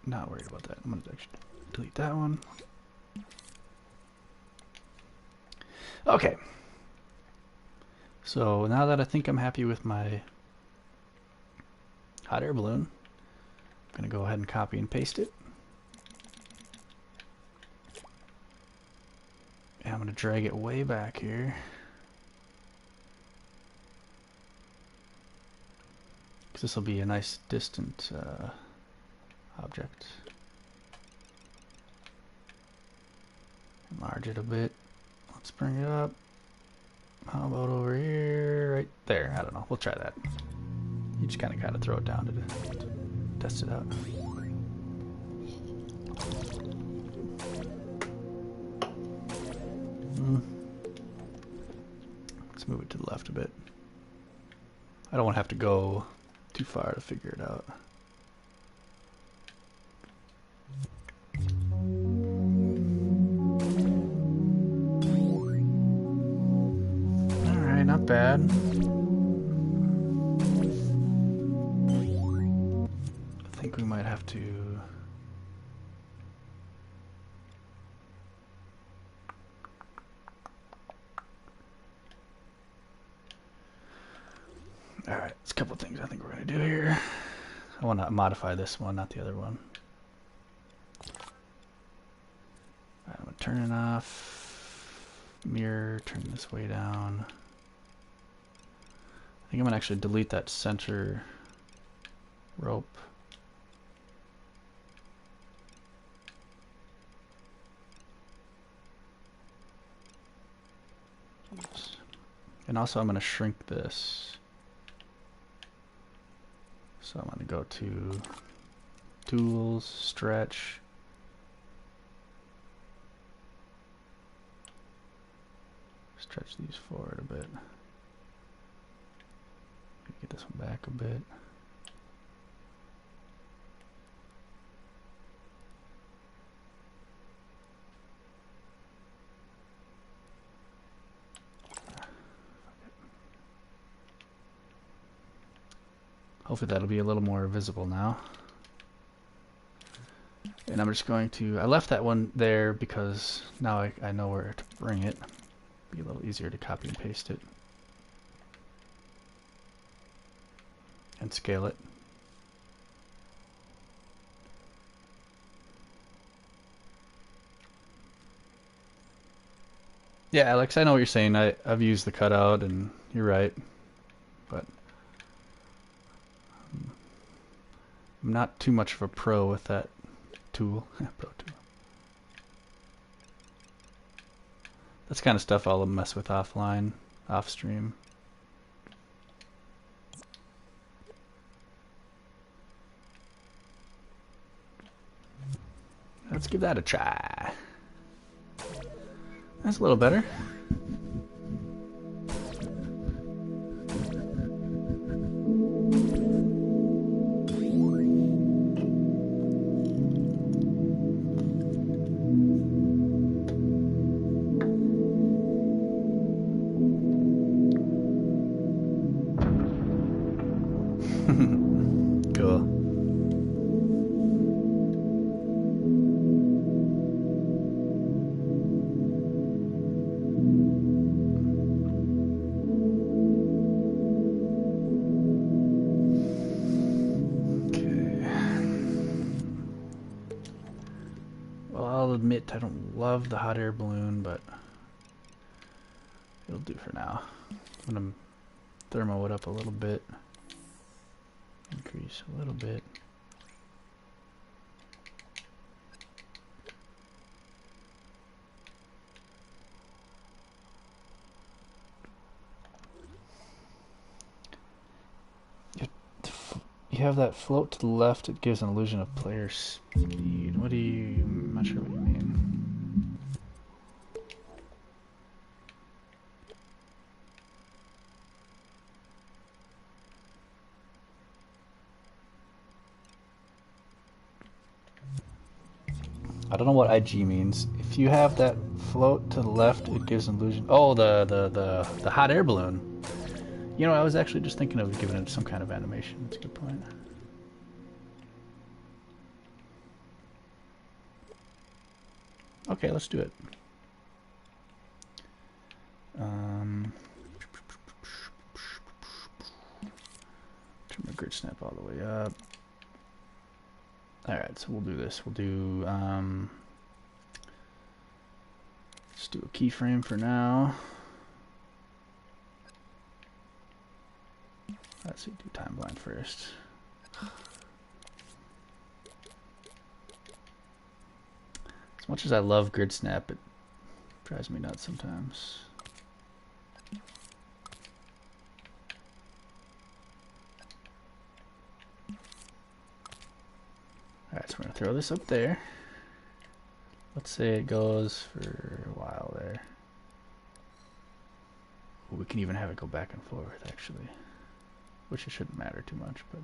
not worried about that. I'm going to actually delete that one. Okay. So now that I think I'm happy with my hot air balloon, I'm going to go ahead and copy and paste it. And I'm going to drag it way back here. Because this will be a nice distant object. Enlarge it a bit. Let's bring it up. How about over here? Right there. I don't know. We'll try that. You just kind of throw it down to test it out. Let's move it to the left a bit. I don't want to have to go too far to figure it out. Alright, not bad. I think we might have to... Alright, there's a couple of things I think we're going to do here. I want to modify this one, not the other one. Alright, I'm going to turn it off. Mirror, turn this way down. I think I'm going to actually delete that center rope. Oops. And also I'm going to shrink this. So I'm going to go to Tools, Stretch. Stretch these forward a bit. get this one back a bit. Hopefully that'll be a little more visible now. And I'm just going to, I left that one there because now I know where to bring it. Be a little easier to copy and paste it. And scale it. Yeah, Alex, I know what you're saying. I've used the cutout and you're right. But I'm not too much of a pro with that tool. Pro tool. That's kind of stuff I'll mess with offline, off stream. Let's give that a try. That's a little better. Cool. Admit I don't love the hot air balloon, but it'll do for now. I'm gonna thermo it up a little bit, increase a little bit. You have that float to the left, it gives an illusion of player speed. What do you... I'm not sure what you mean. I don't know what IG means. If you have that float to the left, it gives an illusion... Oh, the hot air balloon. You know, I was actually just thinking of giving it some kind of animation. That's a good point. Okay, let's do it. Turn my grid snap all the way up. Alright, so we'll do this. We'll do, let's do a keyframe for now. Let's see, do timeline first. As much as I love grid snap, it drives me nuts sometimes. Alright, so we're going to throw this up there. Let's say it goes for a while there. Ooh, we can even have it go back and forth, actually. Which it shouldn't matter too much, but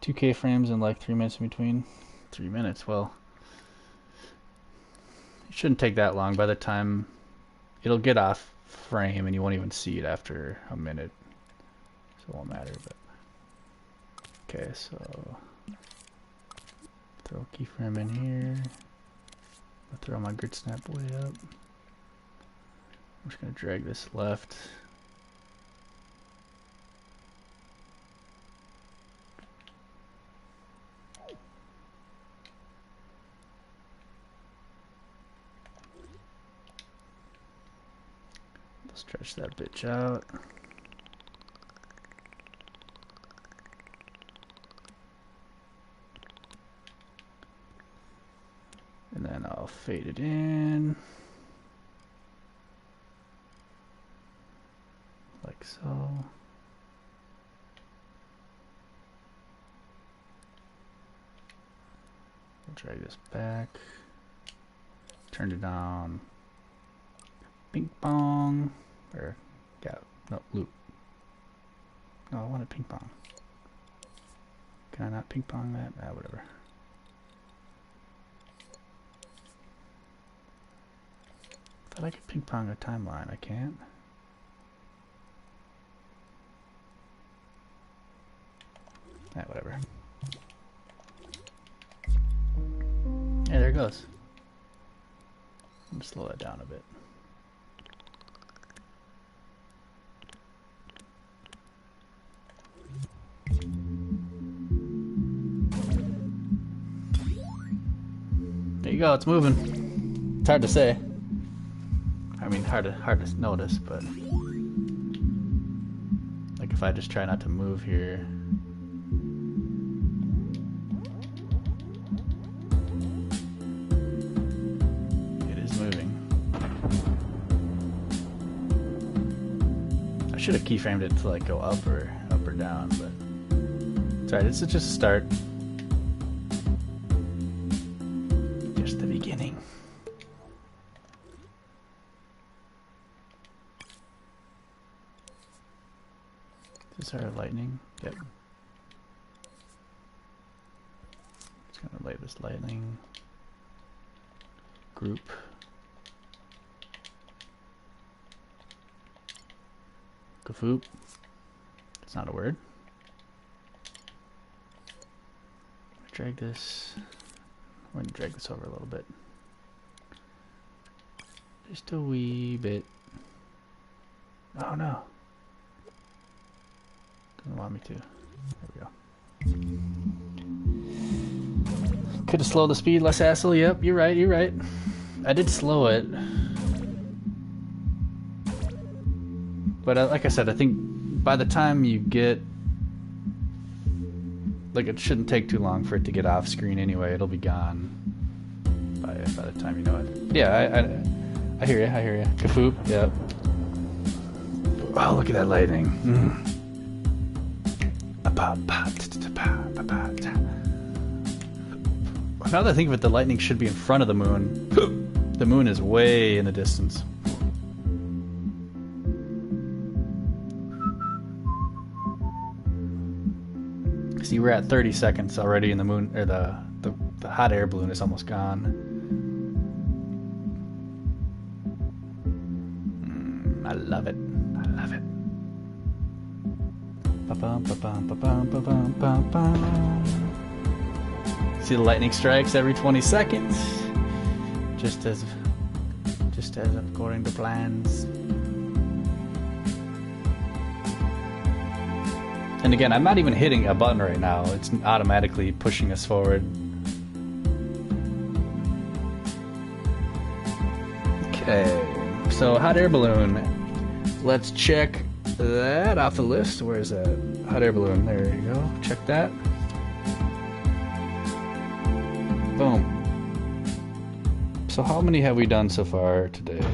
2K frames in like 3 minutes in between. 3 minutes, well, it shouldn't take that long. By the time it'll get off frame and you won't even see it after a minute, so it won't matter. But okay, so throw a keyframe in here. I'll throw my grid snap way up. I'm just gonna drag this left. Stretch that bitch out. And then I'll fade it in. Like so. I'll drag this back. Turn it down. Ping pong. Or, yeah, no, loop. No, I wanted ping pong. Can I not ping pong that? Ah, whatever. Thought I could ping pong a timeline. I can't. Ah, whatever. Yeah, there it goes. Let me slow that down a bit. There you go, it's moving. It's hard to say. I mean, hard to notice, but like if I just try not to move here. It is moving. I should have keyframed it to like go up or down, but it's alright, this is just a start. Just the beginning. Is this our lightning? Yep. Just gonna lay this lightning group. Kafoop. It's not a word. Drag this. We're gonna drag this over a little bit. Just a wee bit. Oh no. Doesn't want me to. There we go. Could have slowed the speed, less hassle. Yep, you're right, you're right. I did slow it. But like I said, I think by the time you get... Like, it shouldn't take too long for it to get off screen anyway. It'll be gone by the time you know it. Yeah, I hear you, I hear you. Kafoop, yep. Oh, look at that lightning. Now that I think of it, the lightning should be in front of the moon. The moon is way in the distance. See, we're at 30 seconds already, and the moon, or the hot air balloon is almost gone. I love it. I love it. See the lightning strikes every 20 seconds, just as according to plans. And again, I'm not even hitting a button right now. It's automatically pushing us forward. Okay, so hot air balloon. Let's check that off the list. Where is that? Hot air balloon. There you go. Check that. Boom. So how many have we done so far today?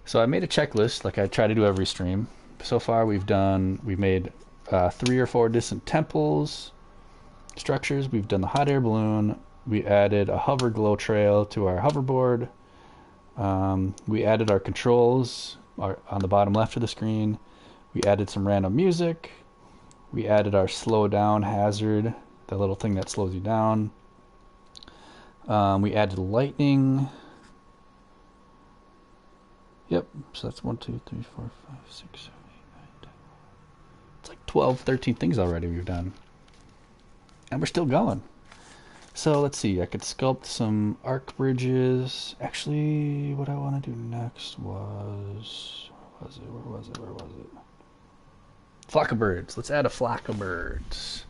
So I made a checklist like I try to do every stream. So far we've made 3 or 4 distant temples, structures. We've done the hot air balloon. We added a hover glow trail to our hoverboard. We added our controls on the bottom left of the screen. We added some random music. We added our slow down hazard, the little thing that slows you down. We added lightning. Yep, so that's 1, 2, 3, 4, 5, 6, 7, 8, 9, 10. It's like 12, 13 things already we've done. And we're still going. So let's see, I could sculpt some arc bridges. Actually, what I want to do next was... Where was it? Flock of birds. Let's add a flock of birds.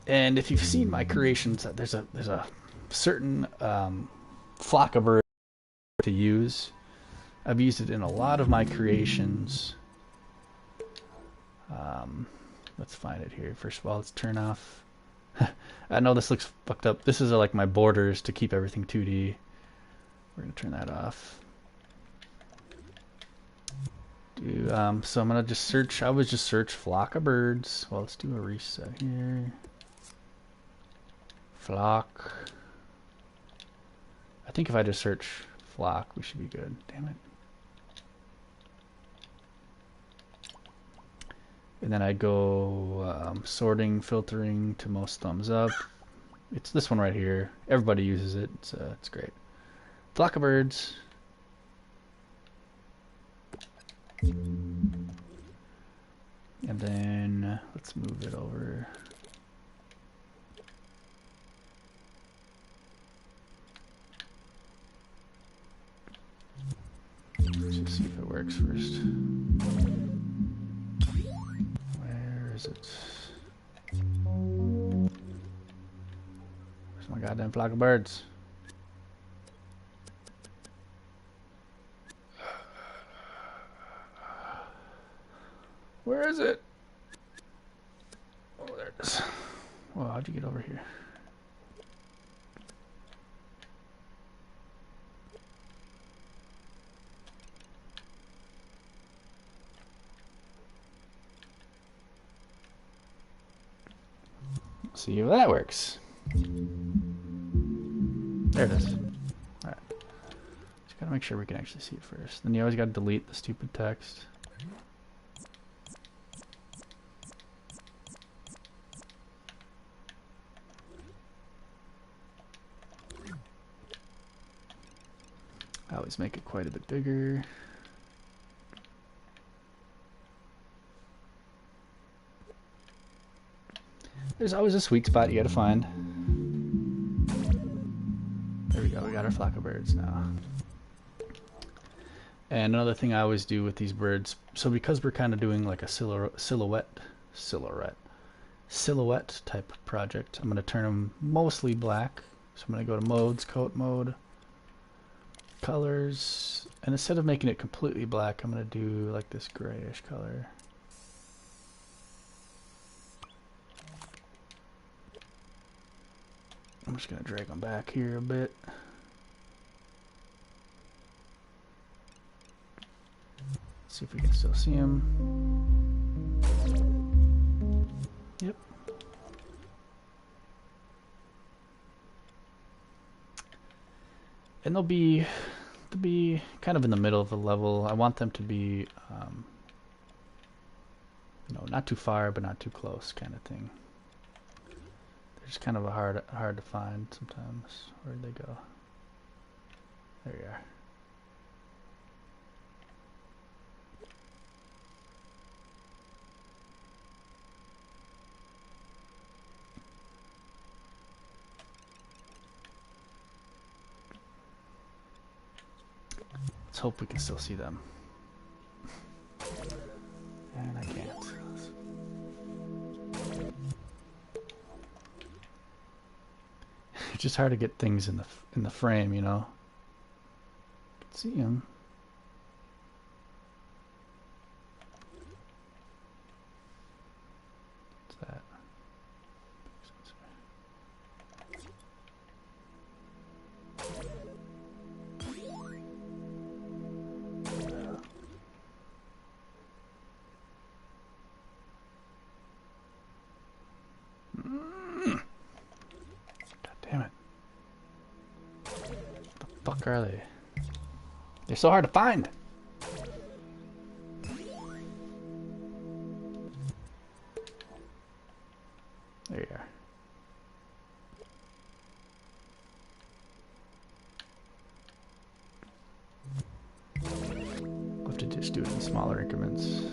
And if you've seen my creations, there's a certain flock of birds to use. I've used it in a lot of my creations. Let's find it here. First of all, let's turn off. I know this looks fucked up. This is like my borders to keep everything 2D. We're gonna turn that off. So I'm gonna just search. I would just search flock of birds. Well, let's do a reset here. Flock. I think if I just search flock, we should be good. Damn it. And then I go sorting, filtering to most thumbs up. It's this one right here. Everybody uses it. It's great. Flock of birds. And then let's move it over. Let's just see if it works first. Where is it? Where's my goddamn flock of birds? Where is it? Oh, there it is. Well, how'd you get over here? See if that works. There it is. Alright. Just gotta make sure we can actually see it first. Then you always gotta delete the stupid text. I always make it quite a bit bigger. There's always a sweet spot you gotta find. There we go, we got our flock of birds now. And another thing I always do with these birds, so because we're kind of doing like a silhouette type project, I'm gonna turn them mostly black. So I'm gonna go to modes, coat mode, colors, and instead of making it completely black, I'm gonna do like this grayish color. I'm just gonna drag them back here a bit. See if we can still see them. Yep. And they'll be kind of in the middle of the level. I want them to be, you know, not too far but not too close, kind of thing. They're just kind of hard to find sometimes. Where'd they go? There you are. Let's hope we can still see them. And I can't. It's just hard to get things in the frame, you know. I can see them. What's that? Are they? They're so hard to find. There you are. We'll have to just do it in smaller increments.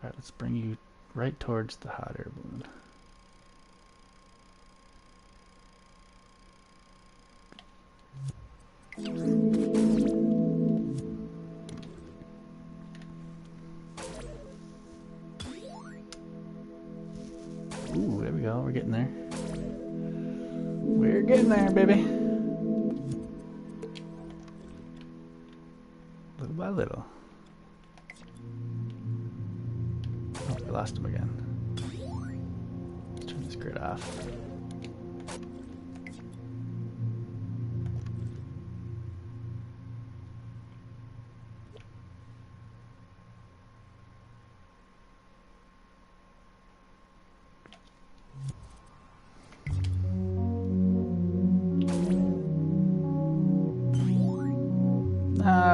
Alright, let's bring you right towards the hot air balloon. Ooh, there we go. We're getting there. We're getting there, baby. Little by little. Oh, we lost him again. Let's turn this grid off.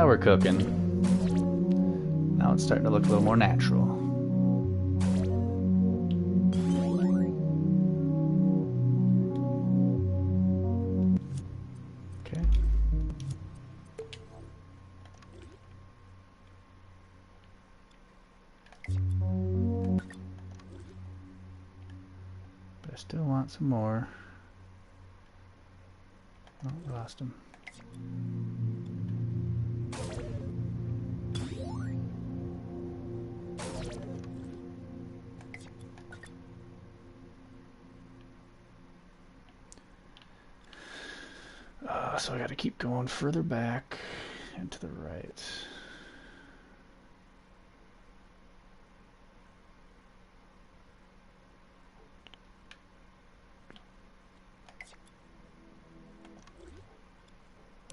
We're cooking. Now it's starting to look a little more natural. Okay. But I still want some more. Oh, lost him. So I got to keep going further back and to the right.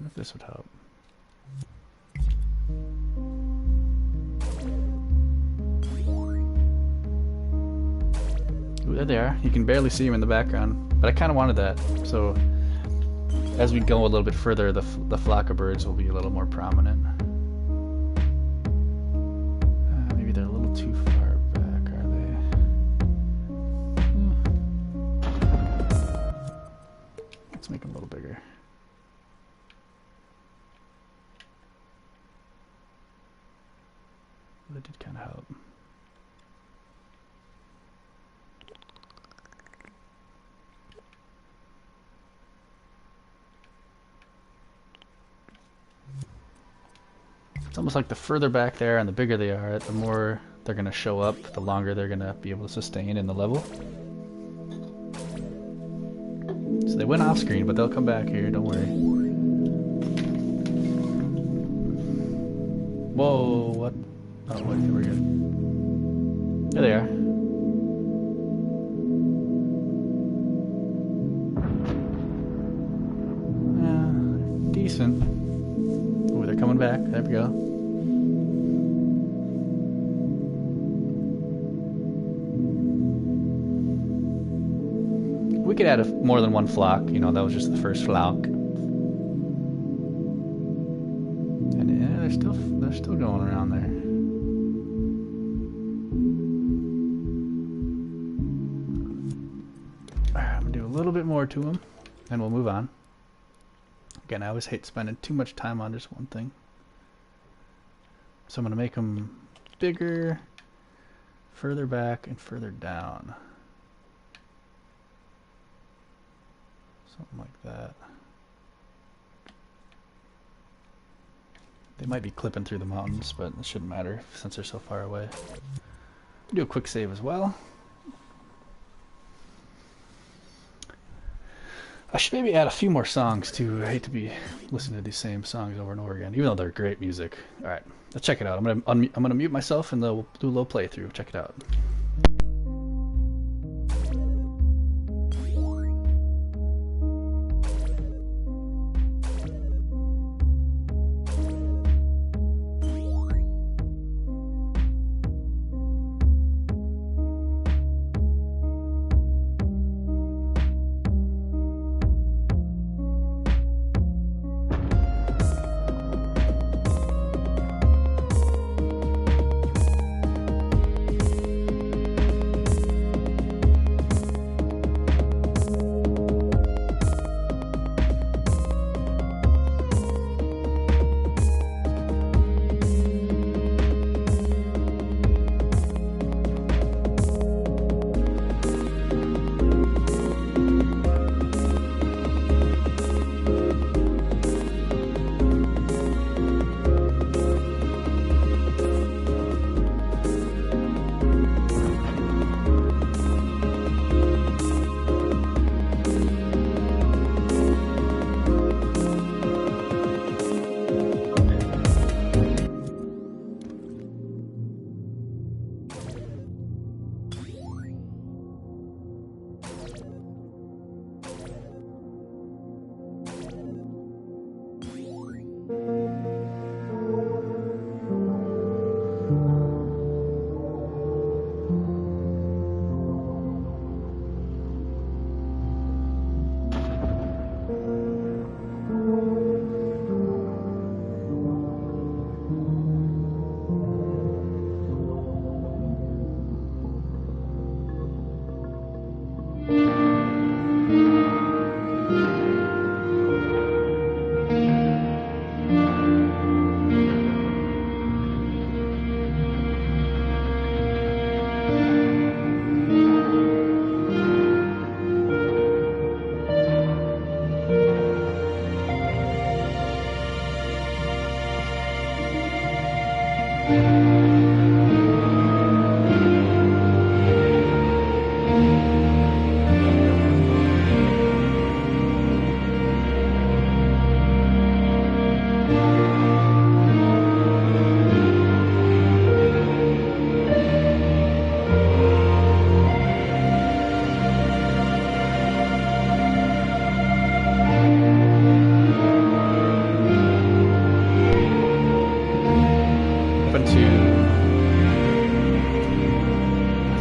I wonder if this would help. Ooh, there they are. You can barely see them in the background, but I kind of wanted that. So as we go a little bit further, the flock of birds will be a little more prominent. Maybe they're a little too far back, are they? Let's make them a little bigger. That did kind of help. It's almost like the further back they are and the bigger they are, the more they're going to show up, the longer they're going to be able to sustain in the level. So they went off screen, but they'll come back here, don't worry. Whoa, what? Oh, wait, we're good. There they are. Yeah, decent. Oh, they're coming back. There we go. We could add more than one flock. You know, that was just the first flock. And yeah, they're still going around there. I'm gonna do a little bit more to them, and we'll move on. Again, I always hate spending too much time on just one thing. So I'm gonna make them bigger, further back, and further down. Something like that. They might be clipping through the mountains, but it shouldn't matter since they're so far away. Do a quick save as well. I should maybe add a few more songs too. I hate to be listening to these same songs over and over again, even though they're great music. All right, let's check it out. I'm gonna mute myself and we'll do a little playthrough. Check it out.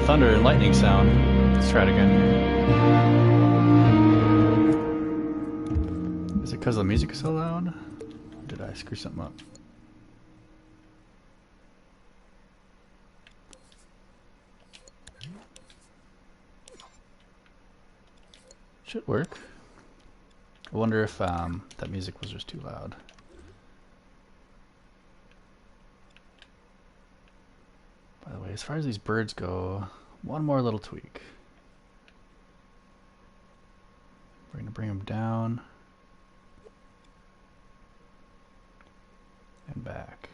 Thunder and lightning sound. Let's try it again. Is it because the music is so loud? Or did I screw something up? Should work. I wonder if that music was just too loud. By the way, as far as these birds go, one more little tweak. We're going to bring them down and back.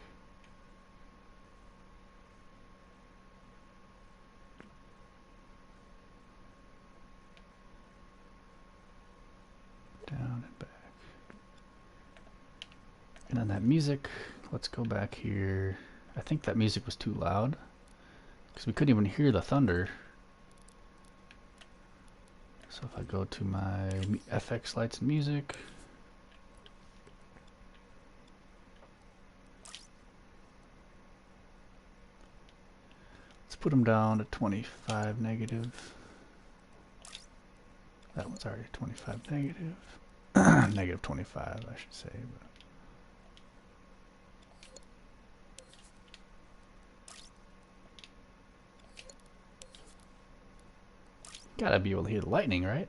Down and back. And then that music, let's go back here. I think that music was too loud because we couldn't even hear the thunder. So if I go to my FX lights and music, let's put them down to 25 negative. That one's already 25 negative. Negative 25, I should say. But gotta be able to hear the lightning, right?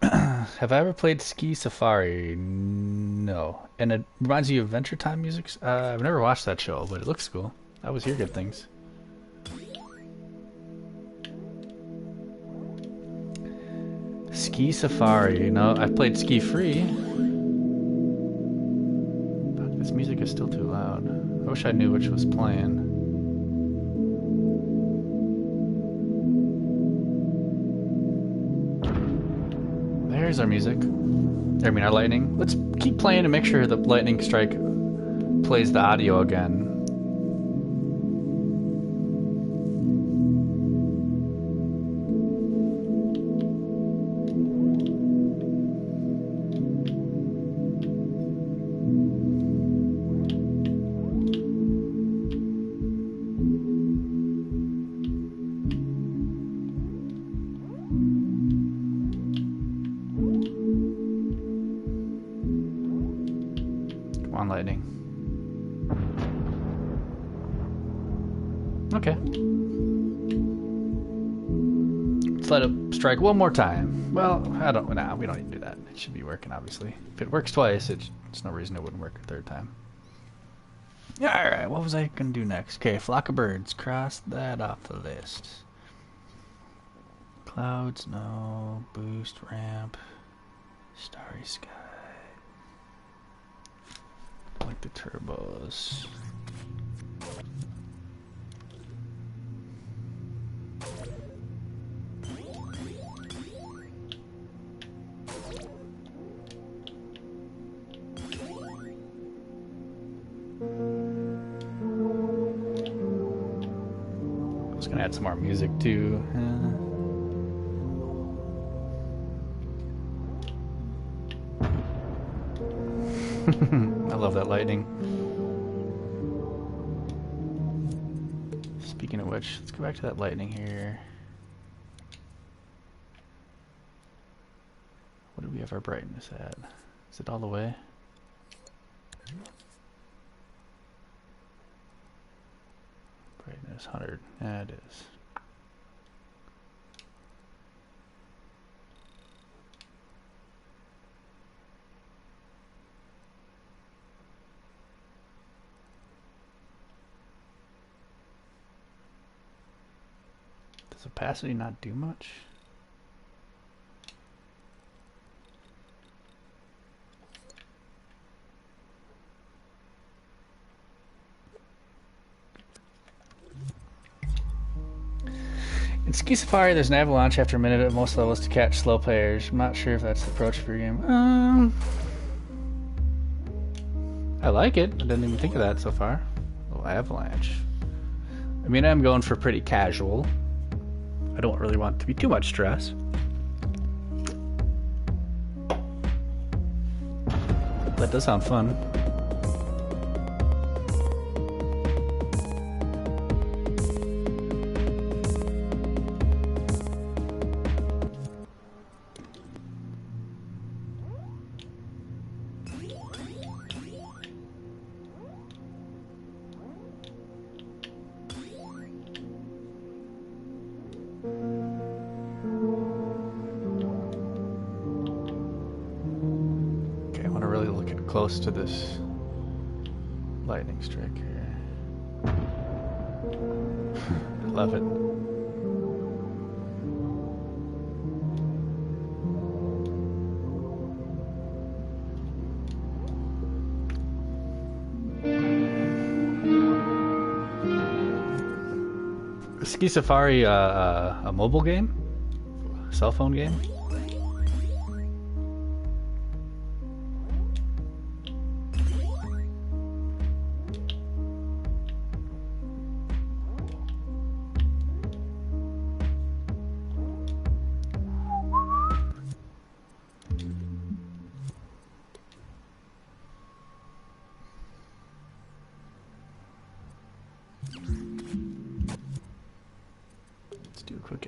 Have I ever played Ski Safari? No. And it reminds you of Adventure Time music? I've never watched that show, but it looks cool. I always hear good things. Ski Safari. No, I've played Ski Free. But this music is still too loud. I wish I knew which was playing. There's our music. I mean our lightning. Let's keep playing to make sure the lightning strike plays the audio again. Lightning. Okay. Let's let it strike one more time. Well, we don't need to do that. It should be working, obviously. If it works twice, it's no reason it wouldn't work a third time. Alright, what was I gonna do next? Okay, flock of birds. Cross that off the list. Clouds, no. Boost, ramp. Starry sky. Like the turbos. I was gonna add some more music too. I love that lightning. Speaking of which, let's go back to that lightning here. What do we have our brightness at? Is it all the way? Brightness 100. Yeah, it is. Does opacity not do much? Ski Safari, there's an avalanche after a minute at most levels to catch slow players. I'm not sure if that's the approach for your game. I like it. I didn't even think of that so far. Oh, avalanche. I mean, I'm going for pretty casual. I don't really want to be too much stress. That does sound fun. Close to this lightning strike here. Love it. Ski Safari, a mobile game? Cell phone game?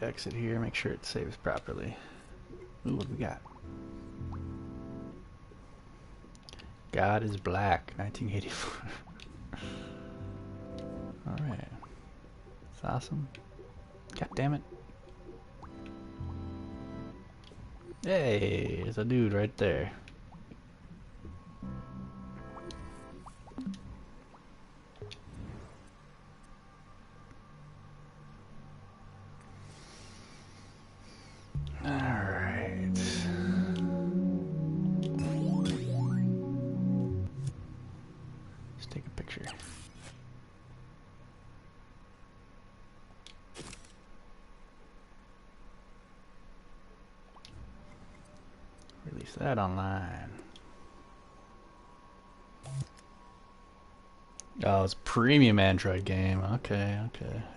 Exit here, make sure it saves properly. Ooh, what do we got? God is Black, 1984. Alright. That's awesome. God damn it. Hey, there's a dude right there. Release that online. Oh, it's a premium Android game. Okay,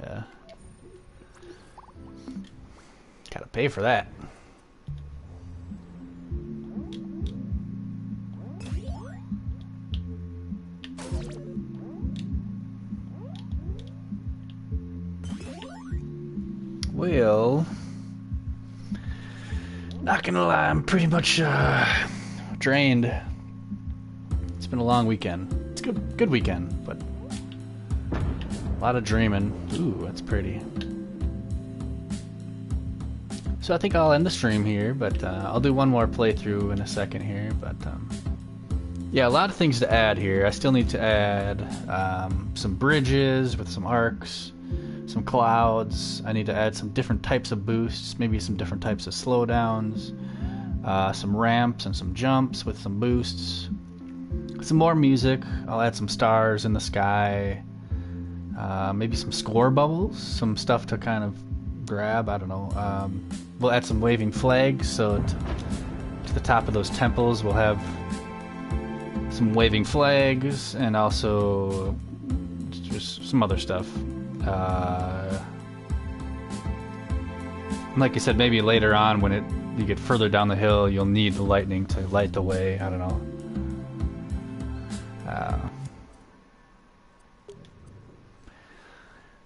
yeah. Gotta pay for that. Well, not gonna lie, I'm pretty much drained. It's been a long weekend. It's a good weekend, but a lot of dreaming. Ooh, that's pretty. So I think I'll end the stream here, but I'll do one more playthrough in a second here. But yeah, a lot of things to add here. I still need to add some bridges with some arcs, some clouds. I need to add some different types of boosts, maybe some different types of slowdowns, some ramps and some jumps with some boosts, some more music. I'll add some stars in the sky, maybe some score bubbles, some stuff to kind of grab. I don't know. We'll add some waving flags, so to the top of those temples we'll have some waving flags, and also just some other stuff. Like I said, maybe later on when you get further down the hill, you'll need the lightning to light the way. I don't know.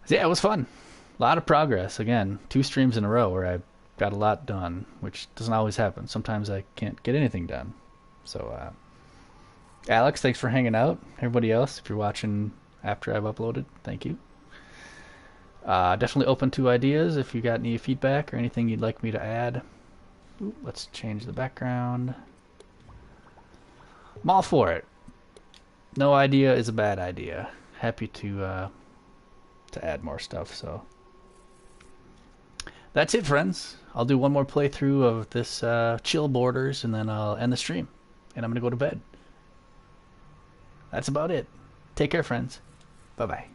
Yeah, it was fun. A lot of progress. Again, 2 streams in a row where I got a lot done, which doesn't always happen. Sometimes I can't get anything done. So, Alex, thanks for hanging out. Everybody else, if you're watching after I've uploaded, thank you. Definitely open to ideas if you got any feedback or anything you'd like me to add. Ooh, let's change the background. I'm all for it. No idea is a bad idea. Happy to add more stuff. So that's it, friends. I'll do one more playthrough of this Chillboarders, and then I'll end the stream. And I'm gonna go to bed. That's about it. Take care, friends. Bye-bye.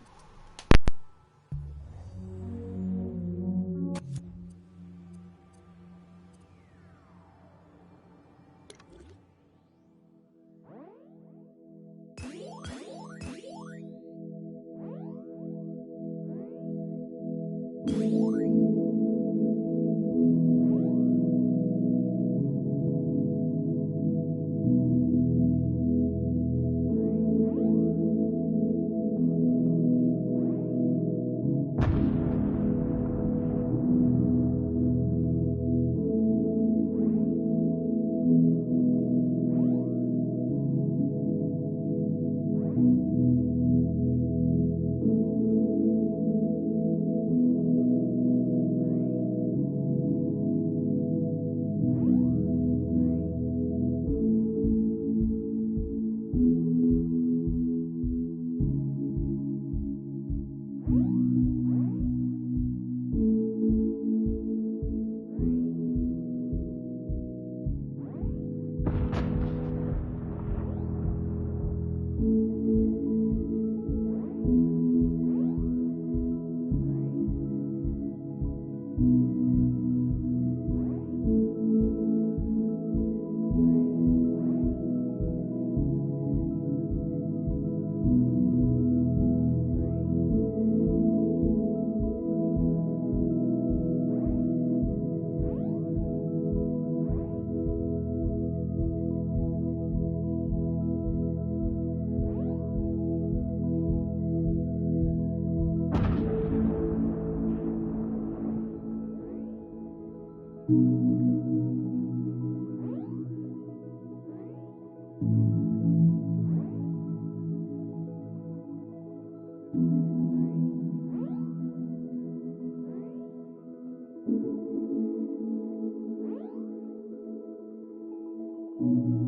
you.